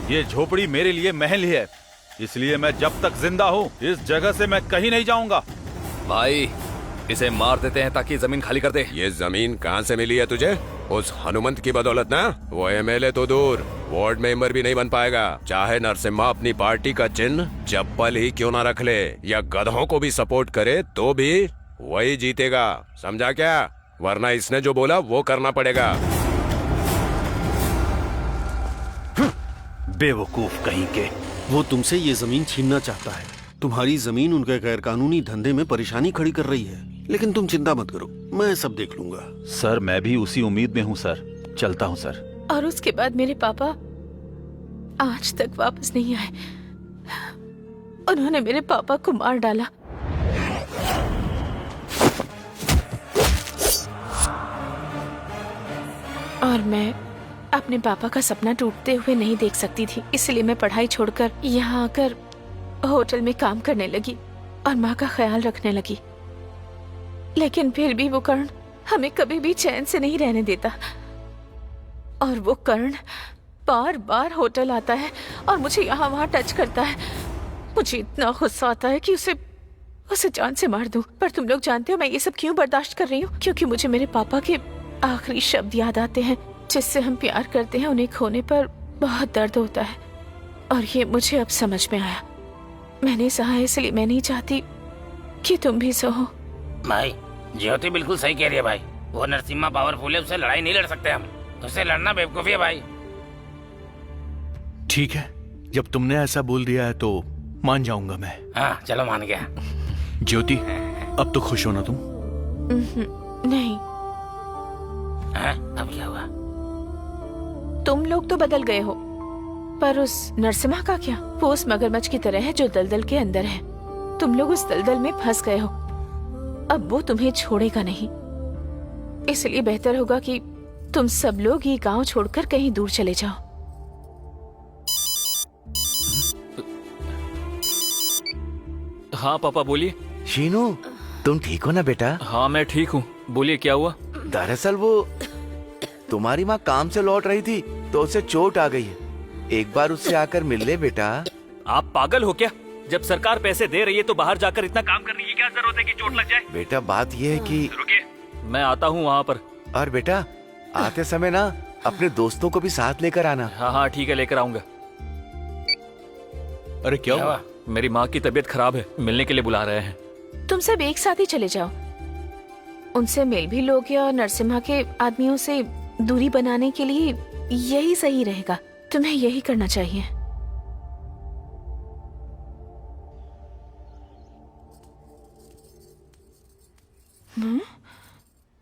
ये झोपड़ी मेरे लिए महल ही है, इसलिए मैं जब तक जिंदा हूँ इस जगह से मैं कहीं नहीं जाऊंगा। भाई, इसे मार देते हैं ताकि जमीन खाली कर दे। ये जमीन कहाँ से मिली है तुझे? उस हनुमंत की बदौलत ना। वो एमएलए तो दूर, वार्ड मेंबर भी नहीं बन पाएगा। चाहे नरसिम्हा अपनी पार्टी का चिन्ह चप्पल ही क्यों ना रख ले या गधों को भी सपोर्ट करे तो भी वही जीतेगा, समझा क्या? वरना इसने जो बोला वो करना पड़ेगा। बेवकूफ कहीं के, वो तुमसे ये जमीन छीनना चाहता है। तुम्हारी जमीन उनके गैरकानूनी धंधे में परेशानी खड़ी कर रही है, लेकिन तुम चिंता मत करो, मैं सब देख लूंगा। सर, मैं भी उसी उम्मीद में हूँ सर, चलता हूँ सर। और उसके बाद मेरे पापा आज तक वापस नहीं आए। उन्होंने मेरे पापा को मार डाला। और मैं अपने पापा का सपना टूटते हुए नहीं देख सकती थी, इसलिए मैं पढ़ाई छोड़कर यहाँ आकर होटल में काम करने लगी और माँ का ख्याल रखने लगी। लेकिन फिर भी वो कर्ण हमें कभी भी चैन से नहीं रहने देता। और वो कर्ण बार बार होटल आता है और मुझे यहाँ वहाँ टच करता है। मुझे इतना गुस्सा आता है कि उसे जान से मार दूं। पर तुम लोग जानते हो मैं ये सब क्यों बर्दाश्त कर रही हूँ? क्योंकि मुझे मेरे पापा के आखिरी शब्द याद आते हैं, जिससे हम प्यार करते हैं, उन्हें खोने पर बहुत दर्द होता है। और ये मुझे अब समझ में आया। मैंने सहा इसलिए मैं नहीं चाहती कि तुम भी सहो। भाई ज्योति बिल्कुल सही कह रही है भाई। वो नरसिम्हा पावरफुल है, उससे लड़ाई नहीं लड़ सकते हम। उससे लड़ना बेवकूफी है भाई। ठीक है, जब तुमने ऐसा बोल दिया है तो मान जाऊंगा मैं। हाँ चलो मान गया। ज्योति, अब तो खुश हो ना तुम? नहीं। अब क्या हुआ? तुम लोग तो बदल गए हो, पर उस नरसिम्हा का क्या? वो उस मगरमच्छ की तरह है जो दलदल के अंदर है। तुम लोग उस दलदल में फंस गए हो। अब वो तुम्हें छोड़ेगा नहीं, इसलिए बेहतर होगा कि तुम सब लोग ये गांव छोड़कर कहीं दूर चले जाओ। हाँ पापा बोलिए। शीनू, तुम ठीक हो ना बेटा? हाँ मैं ठीक हूँ, बोलिए क्या हुआ? दरअसल वो तुम्हारी माँ काम से लौट रही थी तो उसे चोट आ गई है। एक बार उससे आकर मिल ले बेटा। आप पागल हो क्या? जब सरकार पैसे दे रही है तो बाहर जाकर इतना काम करने की क्या जरूरत है कि चोट लग जाए? बेटा बात यह है कि रुकिए, मैं आता हूँ वहाँ पर। और बेटा आते समय ना अपने दोस्तों को भी साथ लेकर आना। हाँ हाँ ठीक है, लेकर आऊंगा। अरे क्या हुआ? मेरी माँ की तबीयत खराब है, मिलने के लिए बुला रहे हैं। तुम सब एक साथ ही चले जाओ, उनसे मिल भी लोगे और नरसिम्हा के आदमियों से दूरी बनाने के लिए यही सही रहेगा। तुम्हें यही करना चाहिए।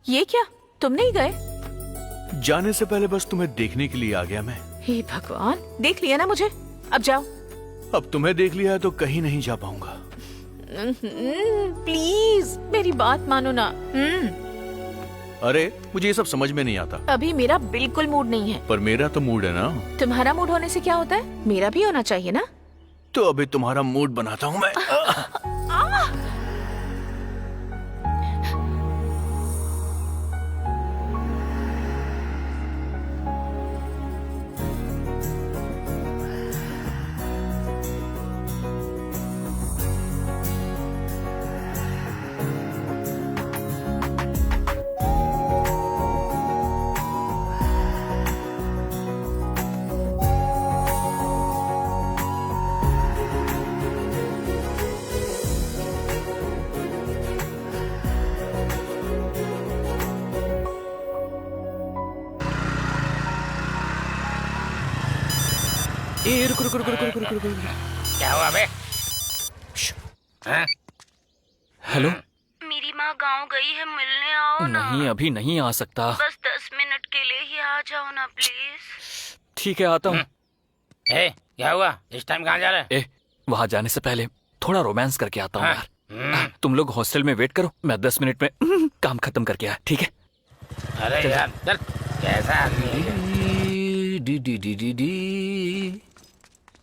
ये क्या, तुम नहीं गए? जाने से पहले बस तुम्हें देखने के लिए आ गया मैं। हे भगवान, देख लिया ना मुझे, अब जाओ। अब तुम्हें देख लिया है तो कहीं नहीं जा पाऊंगा। प्लीज मेरी बात मानो ना। अरे मुझे ये सब समझ में नहीं आता। अभी मेरा बिल्कुल मूड नहीं है। पर मेरा तो मूड है ना। तुम्हारा मूड होने से क्या होता है? मेरा भी होना चाहिए ना। तो अभी तुम्हारा मूड बनाता हूँ मैं। रुको। क्या हुआ बे? हेलो। मेरी माँ गांव गई है, मिलने आओ ना। नहीं अभी नहीं आ सकता। बस 10 मिनट के लिए ही आ जाओ ना प्लीज। ठीक है आता हूँ। क्या हुआ? इस टाइम कहाँ जा रहे हैं? वहाँ जाने से पहले थोड़ा रोमांस करके आता हूँ यार। तुम लोग हॉस्टल में वेट करो, मैं 10 मिनट में काम खत्म करके आया, ठीक है? अरे यार चल, कैसा आदमी है?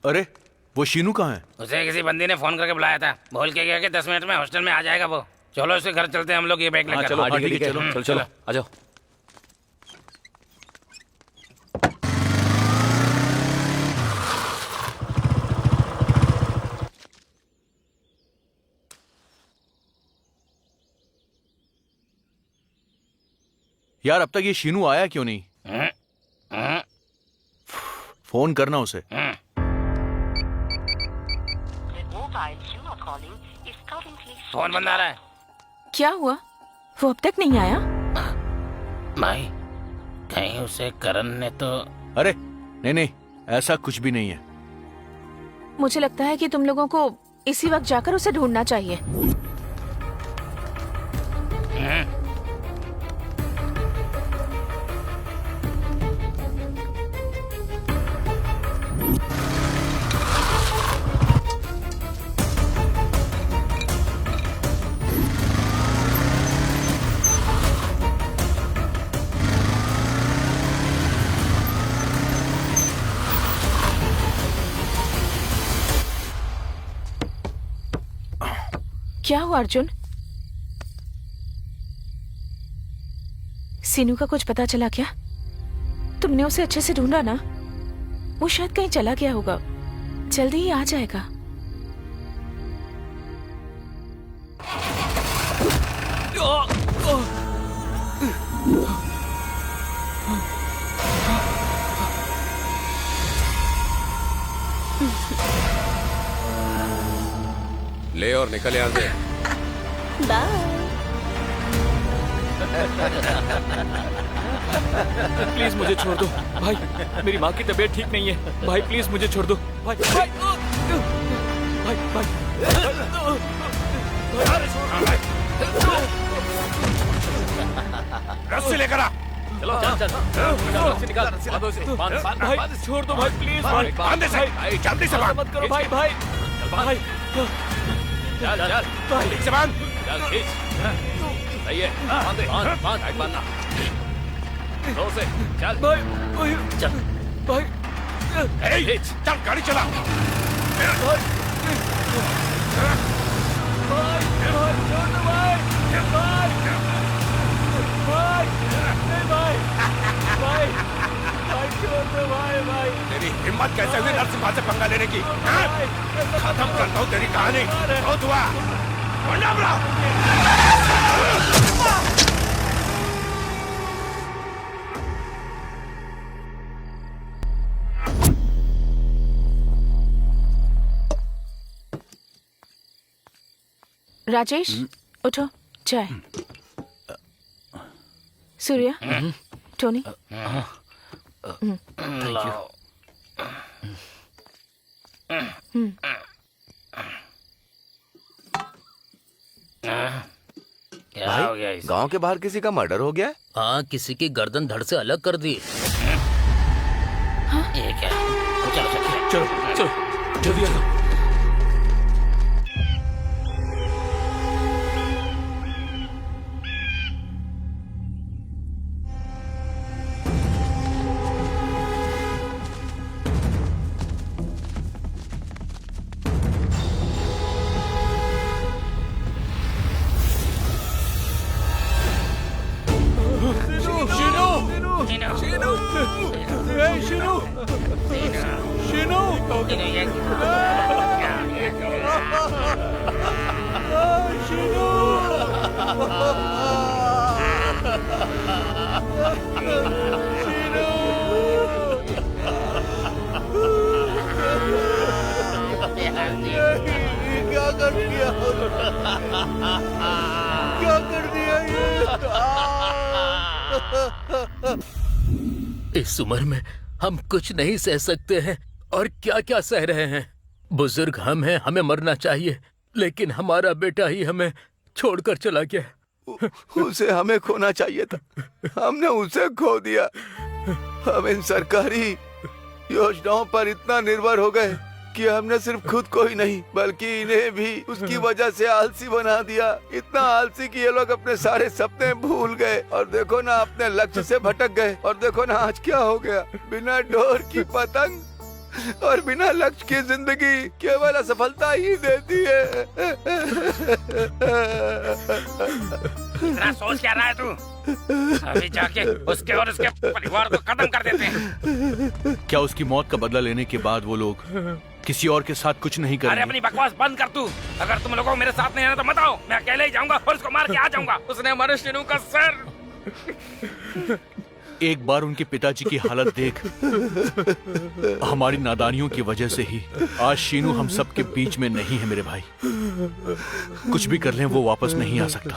अरे वो शीनू कहाँ है? उसे किसी बंदी ने फोन करके बुलाया था, बोल के गया कि 10 मिनट में हॉस्टल में आ जाएगा वो। चलो उसके घर चलते हैं हम लोग, ये बैग लेकर। चलो ठीक है, चलो आ जाओ। यार अब तक ये शीनू आया क्यों नहीं? फोन करना उसे। फोन बंद आ रहा है। क्या हुआ? वो अब तक नहीं आया? भाई कहीं उसे करण ने तो। अरे नहीं, ऐसा कुछ भी नहीं है। मुझे लगता है कि तुम लोगों को इसी वक्त जाकर उसे ढूंढना चाहिए। क्या हुआ अर्जुन? सीनू का कुछ पता चला क्या? तुमने उसे अच्छे से ढूंढा ना? वो शायद कहीं चला गया होगा, जल्दी ही आ जाएगा। ले और निकल यहाँ से। बाय। प्लीज मुझे छोड़ दो भाई, मेरी माँ की तबीयत ठीक नहीं है भाई, प्लीज मुझे छोड़ दो भाई भाई भाई भाई रस्सी लेकर आ। चलो चल चल रस्सी निकाल, भाई छोड़ दो भाई प्लीज भाई, बांध दे सही, जल्दी से बांध। मत करो भाई भाई भाई, चल चल भाई ठीक से बांध। चल खींच, सही है, बांध दे, बांध बांध बांधना, जोर से चल भाई, चल भाई, खींच, चल गाड़ी चला। तेरी हिम्मत कैसे हुई नरसिम्हा से पंगा लेने की? खत्म करता हूँ तेरी कहानी। बहुत हुआ, वरना बुलाओ। राजेश उठो, चाय। Surya, Tony, thank you. क्या हो गया इसे? गांव के बाहर किसी का मर्डर हो गया? हाँ, किसी की गर्दन धड़ से अलग कर दी। ये क्या? चलो चलो चलो चलो जल्दी आ जाओ। इस उम्र में हम कुछ नहीं सह सकते हैं और क्या क्या सह रहे हैं। बुजुर्ग हम हैं, हमें मरना चाहिए, लेकिन हमारा बेटा ही हमें छोड़कर चला गया। उसे हमें खोना चाहिए था, हमने उसे खो दिया। हम इन सरकारी योजनाओं पर इतना निर्भर हो गए कि हमने सिर्फ खुद को ही नहीं बल्कि इन्हें भी उसकी वजह से आलसी बना दिया। इतना आलसी कि ये लोग अपने सारे सपने भूल गए और देखो ना अपने लक्ष्य से भटक गए। और देखो ना आज क्या हो गया, बिना डोर की पतंग और बिना लक्ष्य की जिंदगी केवल असफलता ही देती है। इतना सोच क्या रहा है तू? अभी जाके उसके और उसके परिवार को खत्म कर देते हैं। क्या उसकी मौत का बदला लेने के बाद वो लोग किसी और के साथ कुछ नहीं अरे करेंगे? अपनी बकवास बंद कर तू। अगर तुम लोगों को मेरे साथ नहीं आना तो मत आओ, मैं अकेले ही जाऊंगा और उसको मार के आ जाऊंगा। उसने हमारे शीनू का सर। एक बार उनके पिताजी की हालत देख, हमारी नादानियों की वजह से ही आज शीनू हम सब के बीच में नहीं है मेरे भाई। कुछ भी कर लें वो वापस नहीं आ सकता।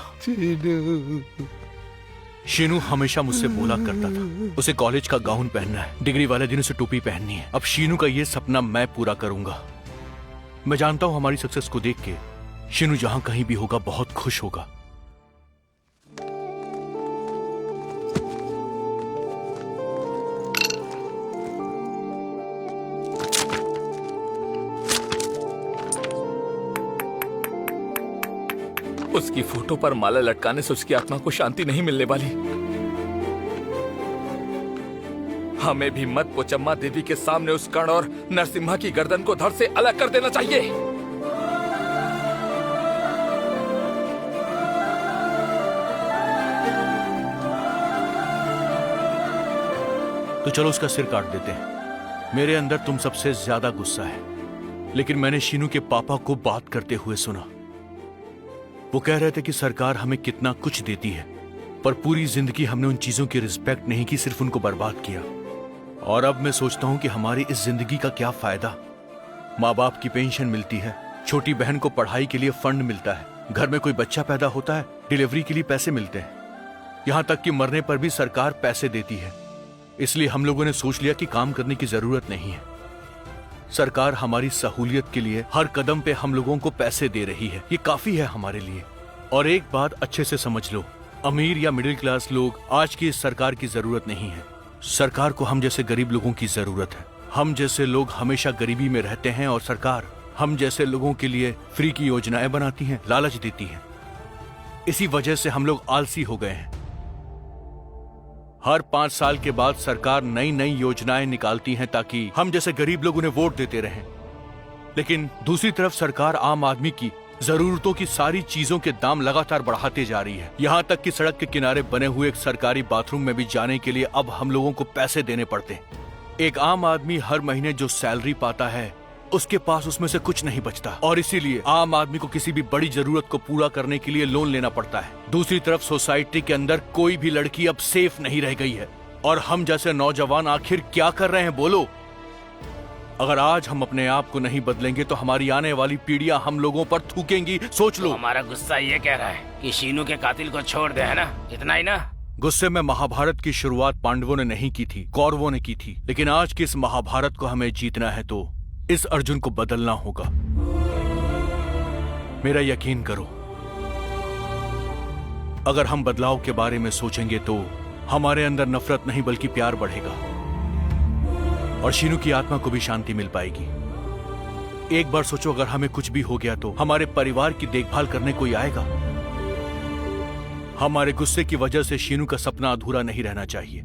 शीनू हमेशा मुझसे बोला करता था उसे कॉलेज का गाउन पहनना है, डिग्री वाले दिन उसे टोपी पहननी है। अब शीनू का ये सपना मैं पूरा करूंगा। मैं जानता हूं हमारी सक्सेस को देख के शीनू जहां कहीं भी होगा बहुत खुश होगा। उसकी फोटो पर माला लटकाने से उसकी आत्मा को शांति नहीं मिलने वाली। हमें भी मत पोचम्मा देवी के सामने उस कर्ण और नरसिम्हा की गर्दन को धड़ से अलग कर देना चाहिए। तो चलो उसका सिर काट देते हैं। मेरे अंदर तुम सबसे ज्यादा गुस्सा है, लेकिन मैंने शीनू के पापा को बात करते हुए सुना। वो कह रहे थे कि सरकार हमें कितना कुछ देती है, पर पूरी जिंदगी हमने उन चीजों की रिस्पेक्ट नहीं की, सिर्फ उनको बर्बाद किया। और अब मैं सोचता हूं कि हमारी इस जिंदगी का क्या फायदा। माँ बाप की पेंशन मिलती है, छोटी बहन को पढ़ाई के लिए फंड मिलता है, घर में कोई बच्चा पैदा होता है, डिलीवरी के लिए पैसे मिलते हैं। यहाँ तक कि मरने पर भी सरकार पैसे देती है। इसलिए हम लोगों ने सोच लिया कि काम करने की जरूरत नहीं है। सरकार हमारी सहूलियत के लिए हर कदम पे हम लोगों को पैसे दे रही है। ये काफी है हमारे लिए। और एक बात अच्छे से समझ लो, अमीर या मिडिल क्लास लोग आज की इस सरकार की जरूरत नहीं है। सरकार को हम जैसे गरीब लोगों की जरूरत है। हम जैसे लोग हमेशा गरीबी में रहते हैं और सरकार हम जैसे लोगों के लिए फ्री की योजनाएं बनाती हैं, लालच देती है। इसी वजह से हम लोग आलसी हो गए हैं। हर 5 साल के बाद सरकार नई नई योजनाएं निकालती हैं ताकि हम जैसे गरीब लोग उन्हें वोट देते रहें। लेकिन दूसरी तरफ सरकार आम आदमी की जरूरतों की सारी चीजों के दाम लगातार बढ़ाते जा रही है। यहाँ तक कि सड़क के किनारे बने हुए एक सरकारी बाथरूम में भी जाने के लिए अब हम लोगों को पैसे देने पड़ते हैं। एक आम आदमी हर महीने जो सैलरी पाता है उसके पास उसमें से कुछ नहीं बचता और इसीलिए आम आदमी को किसी भी बड़ी जरूरत को पूरा करने के लिए लोन लेना पड़ता है। दूसरी तरफ सोसाइटी के अंदर कोई भी लड़की अब सेफ नहीं रह गई है और हम जैसे नौजवान आखिर क्या कर रहे हैं बोलो? अगर आज हम अपने आप को नहीं बदलेंगे तो हमारी आने वाली पीढ़ियां हम लोगों पर थूकेंगी। सोच लो। तो हमारा गुस्सा ये कह रहा है कि शीनू के कातिल को छोड़ दे, है ना? इतना ही ना? गुस्से में महाभारत की शुरुआत पांडवों ने नहीं की थी, कौरवों ने की थी। लेकिन आज की इस महाभारत को हमें जीतना है तो इस अर्जुन को बदलना होगा। मेरा यकीन करो, अगर हम बदलाव के बारे में सोचेंगे तो हमारे अंदर नफरत नहीं बल्कि प्यार बढ़ेगा और शीनू की आत्मा को भी शांति मिल पाएगी। एक बार सोचो, अगर हमें कुछ भी हो गया तो हमारे परिवार की देखभाल करने कोई आएगा। हमारे गुस्से की वजह से शीनू का सपना अधूरा नहीं रहना चाहिए।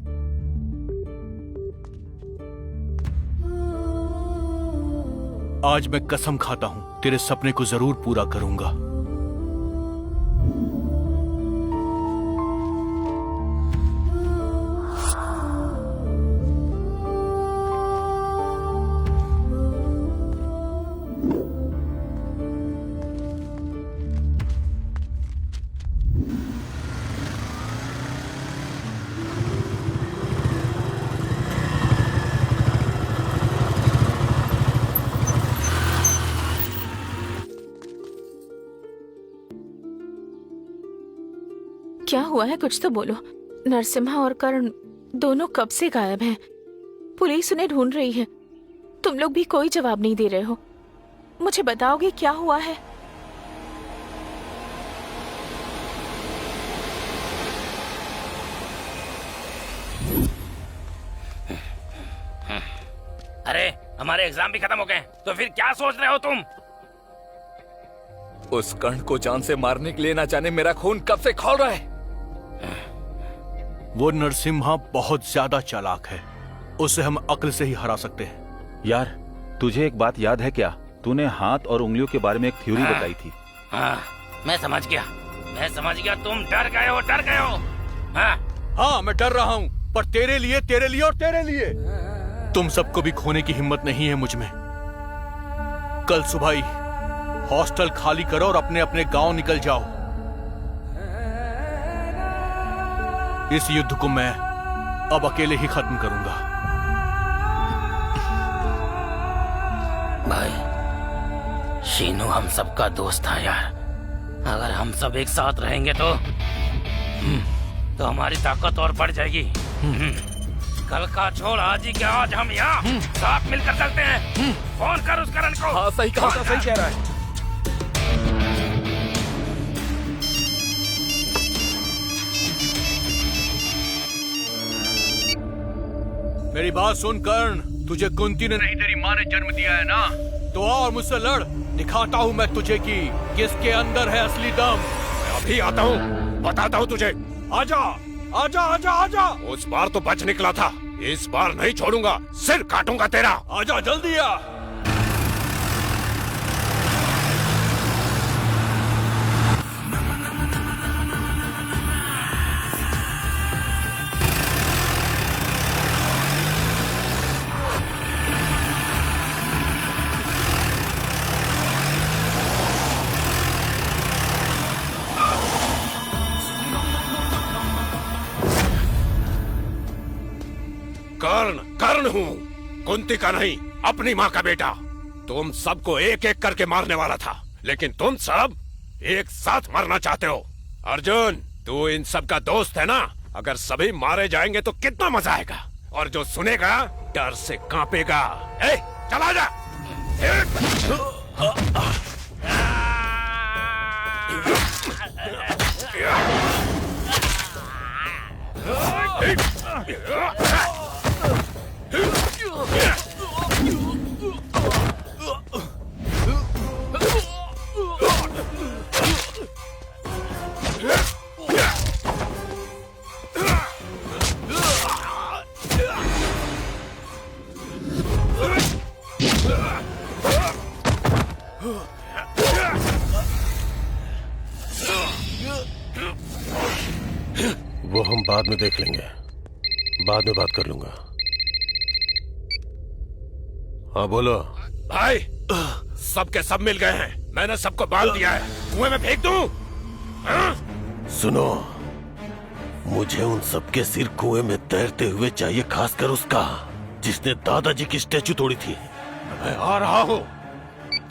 आज मैं कसम खाता हूं, तेरे सपने को जरूर पूरा करूंगा। क्या हुआ है? कुछ तो बोलो। नरसिम्हा और कर्ण दोनों कब से गायब हैं। पुलिस उन्हें ढूंढ रही है। तुम लोग भी कोई जवाब नहीं दे रहे हो। मुझे बताओगे क्या हुआ है? अरे हमारे एग्जाम भी खत्म हो गए, तो फिर क्या सोच रहे हो तुम? उस कर्ण को जान से मारने के लिए ना जाने मेरा खून कब से खौल रहा है। वो नरसिम्हा बहुत ज्यादा चालाक है, उसे हम अक्ल से ही हरा सकते हैं। यार, तुझे एक बात याद है क्या? तूने हाथ और उंगलियों के बारे में एक थ्योरी बताई थी। हाँ, मैं समझ गया। तुम डर गए हो। हाँ, मैं डर रहा हूँ, पर तेरे लिए और तेरे लिए। तुम सबको भी खोने की हिम्मत नहीं है मुझ में। कल सुबह ही हॉस्टल खाली करो और अपने अपने गांव निकल जाओ। इस युद्ध को मैं अब अकेले ही खत्म करूंगा। भाई, शीनू हम सबका दोस्त था यार। अगर हम सब एक साथ रहेंगे तो हमारी ताकत और बढ़ जाएगी। कल का छोड़, आज ही के आज हम यहाँ साथ मिलकर चलते हैं। फोन कर उस करण को। हाँ, सही कहा, सही कह रहा है। मेरी बात सुन कर्ण, तुझे कुंती ने नहीं तेरी माँ ने जन्म दिया है ना, तो आ और मुझसे लड़। दिखाता हूँ मैं तुझे कि किसके अंदर है असली दम। मैं अभी आता हूँ, बताता हूँ तुझे। आजा आजा आजा आजा। उस बार तो बच निकला था, इस बार नहीं छोड़ूंगा, सिर काटूंगा तेरा। आजा जल्दी आ। कर्ण हूँ, कुंती का नहीं, अपनी माँ का बेटा। तुम सबको एक एक करके मारने वाला था, लेकिन तुम सब एक साथ मरना चाहते हो। अर्जुन, तू इन सब का दोस्त है ना? अगर सभी मारे जाएंगे तो कितना मजा आएगा, और जो सुनेगा डर से कांपेगा। ए, चला जा। वो हम बाद में देख लेंगे, बाद में बात कर लूंगा। हाँ बोलो। भाई, सबके सब मिल गए हैं। मैंने सबको बांध दिया है। कुएं में फेंक दूं? सुनो, मुझे उन सबके सिर कुएं में तैरते हुए चाहिए, खासकर उसका जिसने दादाजी की स्टैचू तोड़ी थी। मैं आ रहा हूँ।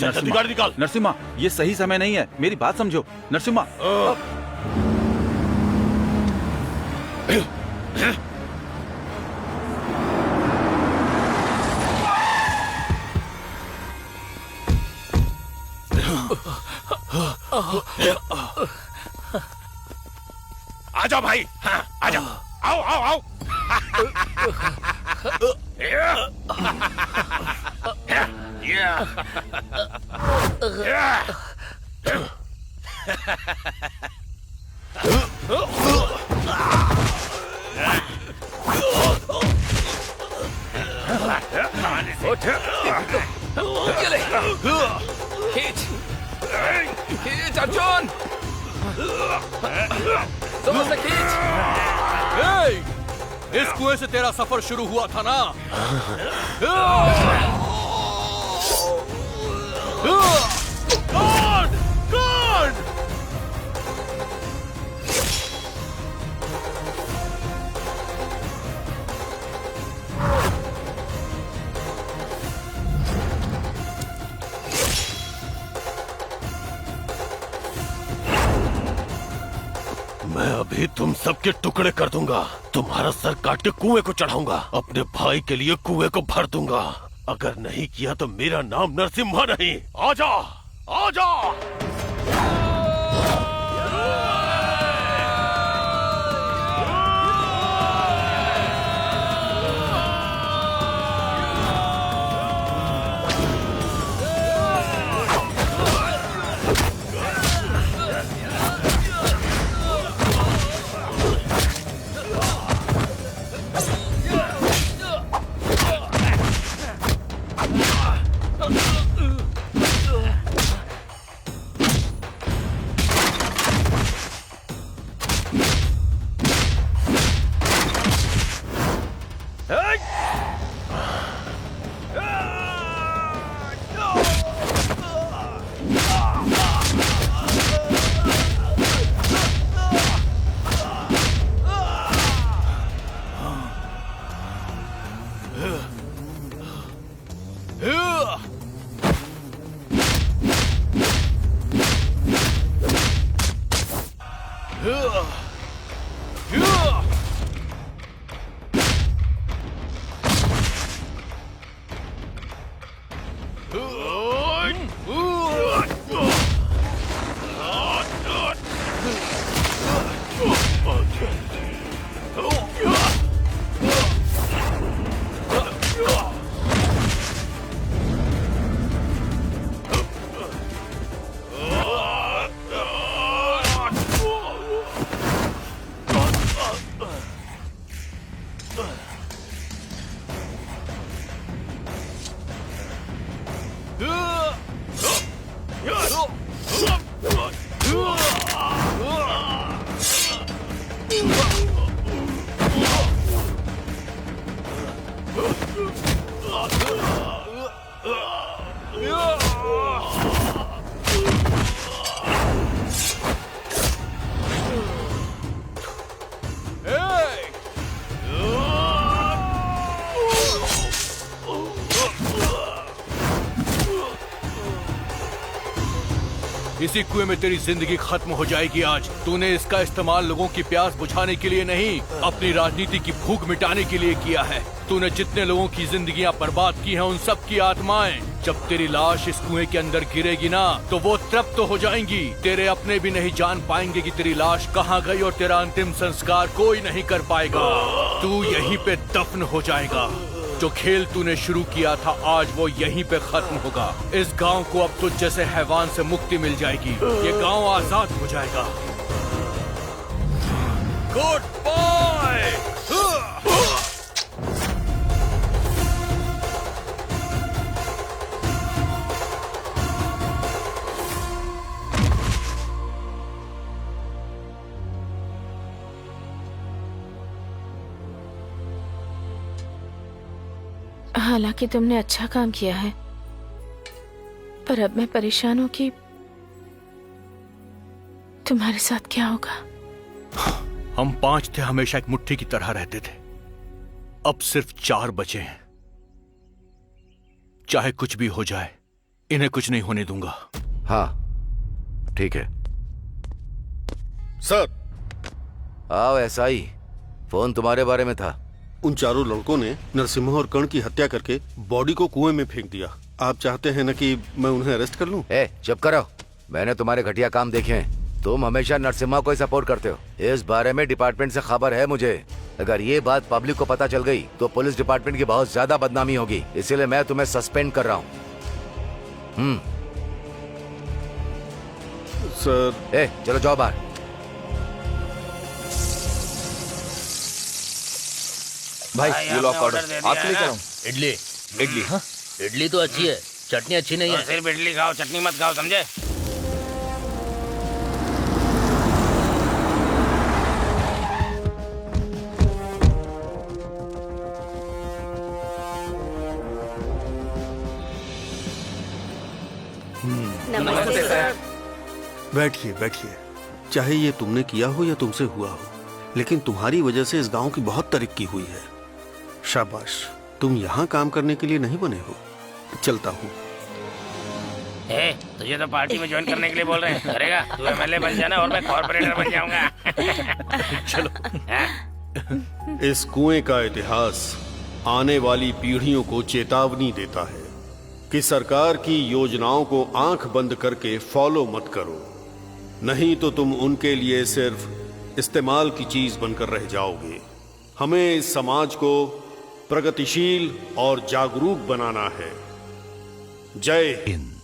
जल्दी गाड़ी निकाल। नरसिम्हा, ये सही समय नहीं है, मेरी बात समझो। नरसिम्हा, आ जाओ भाई। हाँ, आ जाओ। आओ आओ आओ। खींच अर्जुन, जोर से खींच। इस कुएं से तेरा सफर शुरू हुआ था ना? गॉड! गॉड! मैं अभी तुम सबके टुकड़े कर दूंगा। तुम्हारा सर काट के कुएं को चढ़ाऊंगा। अपने भाई के लिए कुएं को भर दूंगा। अगर नहीं किया तो मेरा नाम नरसिम्हा नहीं। आजा, आजा। इसी कुएं में तेरी जिंदगी खत्म हो जाएगी आज। तूने इसका इस्तेमाल लोगों की प्यास बुझाने के लिए नहीं, अपनी राजनीति की भूख मिटाने के लिए किया है। तूने जितने लोगों की जिंदगियां बर्बाद की हैं, उन सब की आत्माएं जब तेरी लाश इस कुएं के अंदर गिरेगी ना, तो वो तृप्त हो जाएंगी। तेरे अपने भी नहीं जान पाएंगे कि तेरी लाश कहाँ गई और तेरा अंतिम संस्कार कोई नहीं कर पाएगा। तू यहीं पे दफन हो जाएगा। जो खेल तूने शुरू किया था आज वो यहीं पे खत्म होगा। इस गांव को अब तुझ जैसे हैवान से मुक्ति मिल जाएगी। ये गांव आजाद हो जाएगा। Goodbye. हालांकि तुमने अच्छा काम किया है, पर अब मैं परेशान हूं कि तुम्हारे साथ क्या होगा। हम 5 थे, हमेशा एक मुट्ठी की तरह रहते थे। अब सिर्फ 4 बचे हैं। चाहे कुछ भी हो जाए, इन्हें कुछ नहीं होने दूंगा। हाँ ठीक है सर। आओ एसआई, फोन तुम्हारे बारे में था। उन चारों लड़कों ने नरसिम्हा और कर्ण की हत्या करके बॉडी को कुएं में फेंक दिया। आप चाहते हैं ना कि मैं उन्हें अरेस्ट कर लूं? चुप करो। मैंने तुम्हारे घटिया काम देखे हैं। तुम हमेशा नरसिम्हा को ही सपोर्ट करते हो। इस बारे में डिपार्टमेंट से खबर है मुझे। अगर ये बात पब्लिक को पता चल गई तो पुलिस डिपार्टमेंट की बहुत ज्यादा बदनामी होगी। इसीलिए मैं तुम्हें सस्पेंड कर रहा हूँ। सर। चलो जाओ बाहर। भाई ये लो ऑर्डर। आपके लिए क्या लाऊं? इडली। इडली? हाँ इडली तो अच्छी है, चटनी अच्छी नहीं है। सिर्फ इडली खाओ, चटनी मत खाओ, समझे? नमस्ते सर। बैठिए बैठिए। चाहे ये तुमने किया हो या तुमसे हुआ हो, लेकिन तुम्हारी वजह से इस गांव की बहुत तरक्की हुई है। शाबाश। तुम यहाँ काम करने के लिए नहीं बने हो। चलता हूँ। तुझे तो पार्टी में ज्वाइन करने के लिए बोल रहे हैं। करेगा? तू एमएलए बन जाना और मैं कॉर्पोरेटर बन जाऊंगा। चलो। इस कुएं का इतिहास आने वाली पीढ़ियों को चेतावनी देता है कि सरकार की योजनाओं को आंख बंद करके फॉलो मत करो, नहीं तो तुम उनके लिए सिर्फ इस्तेमाल की चीज बनकर रह जाओगे। हमें इस समाज को प्रगतिशील और जागरूक बनाना है। जय हिंद।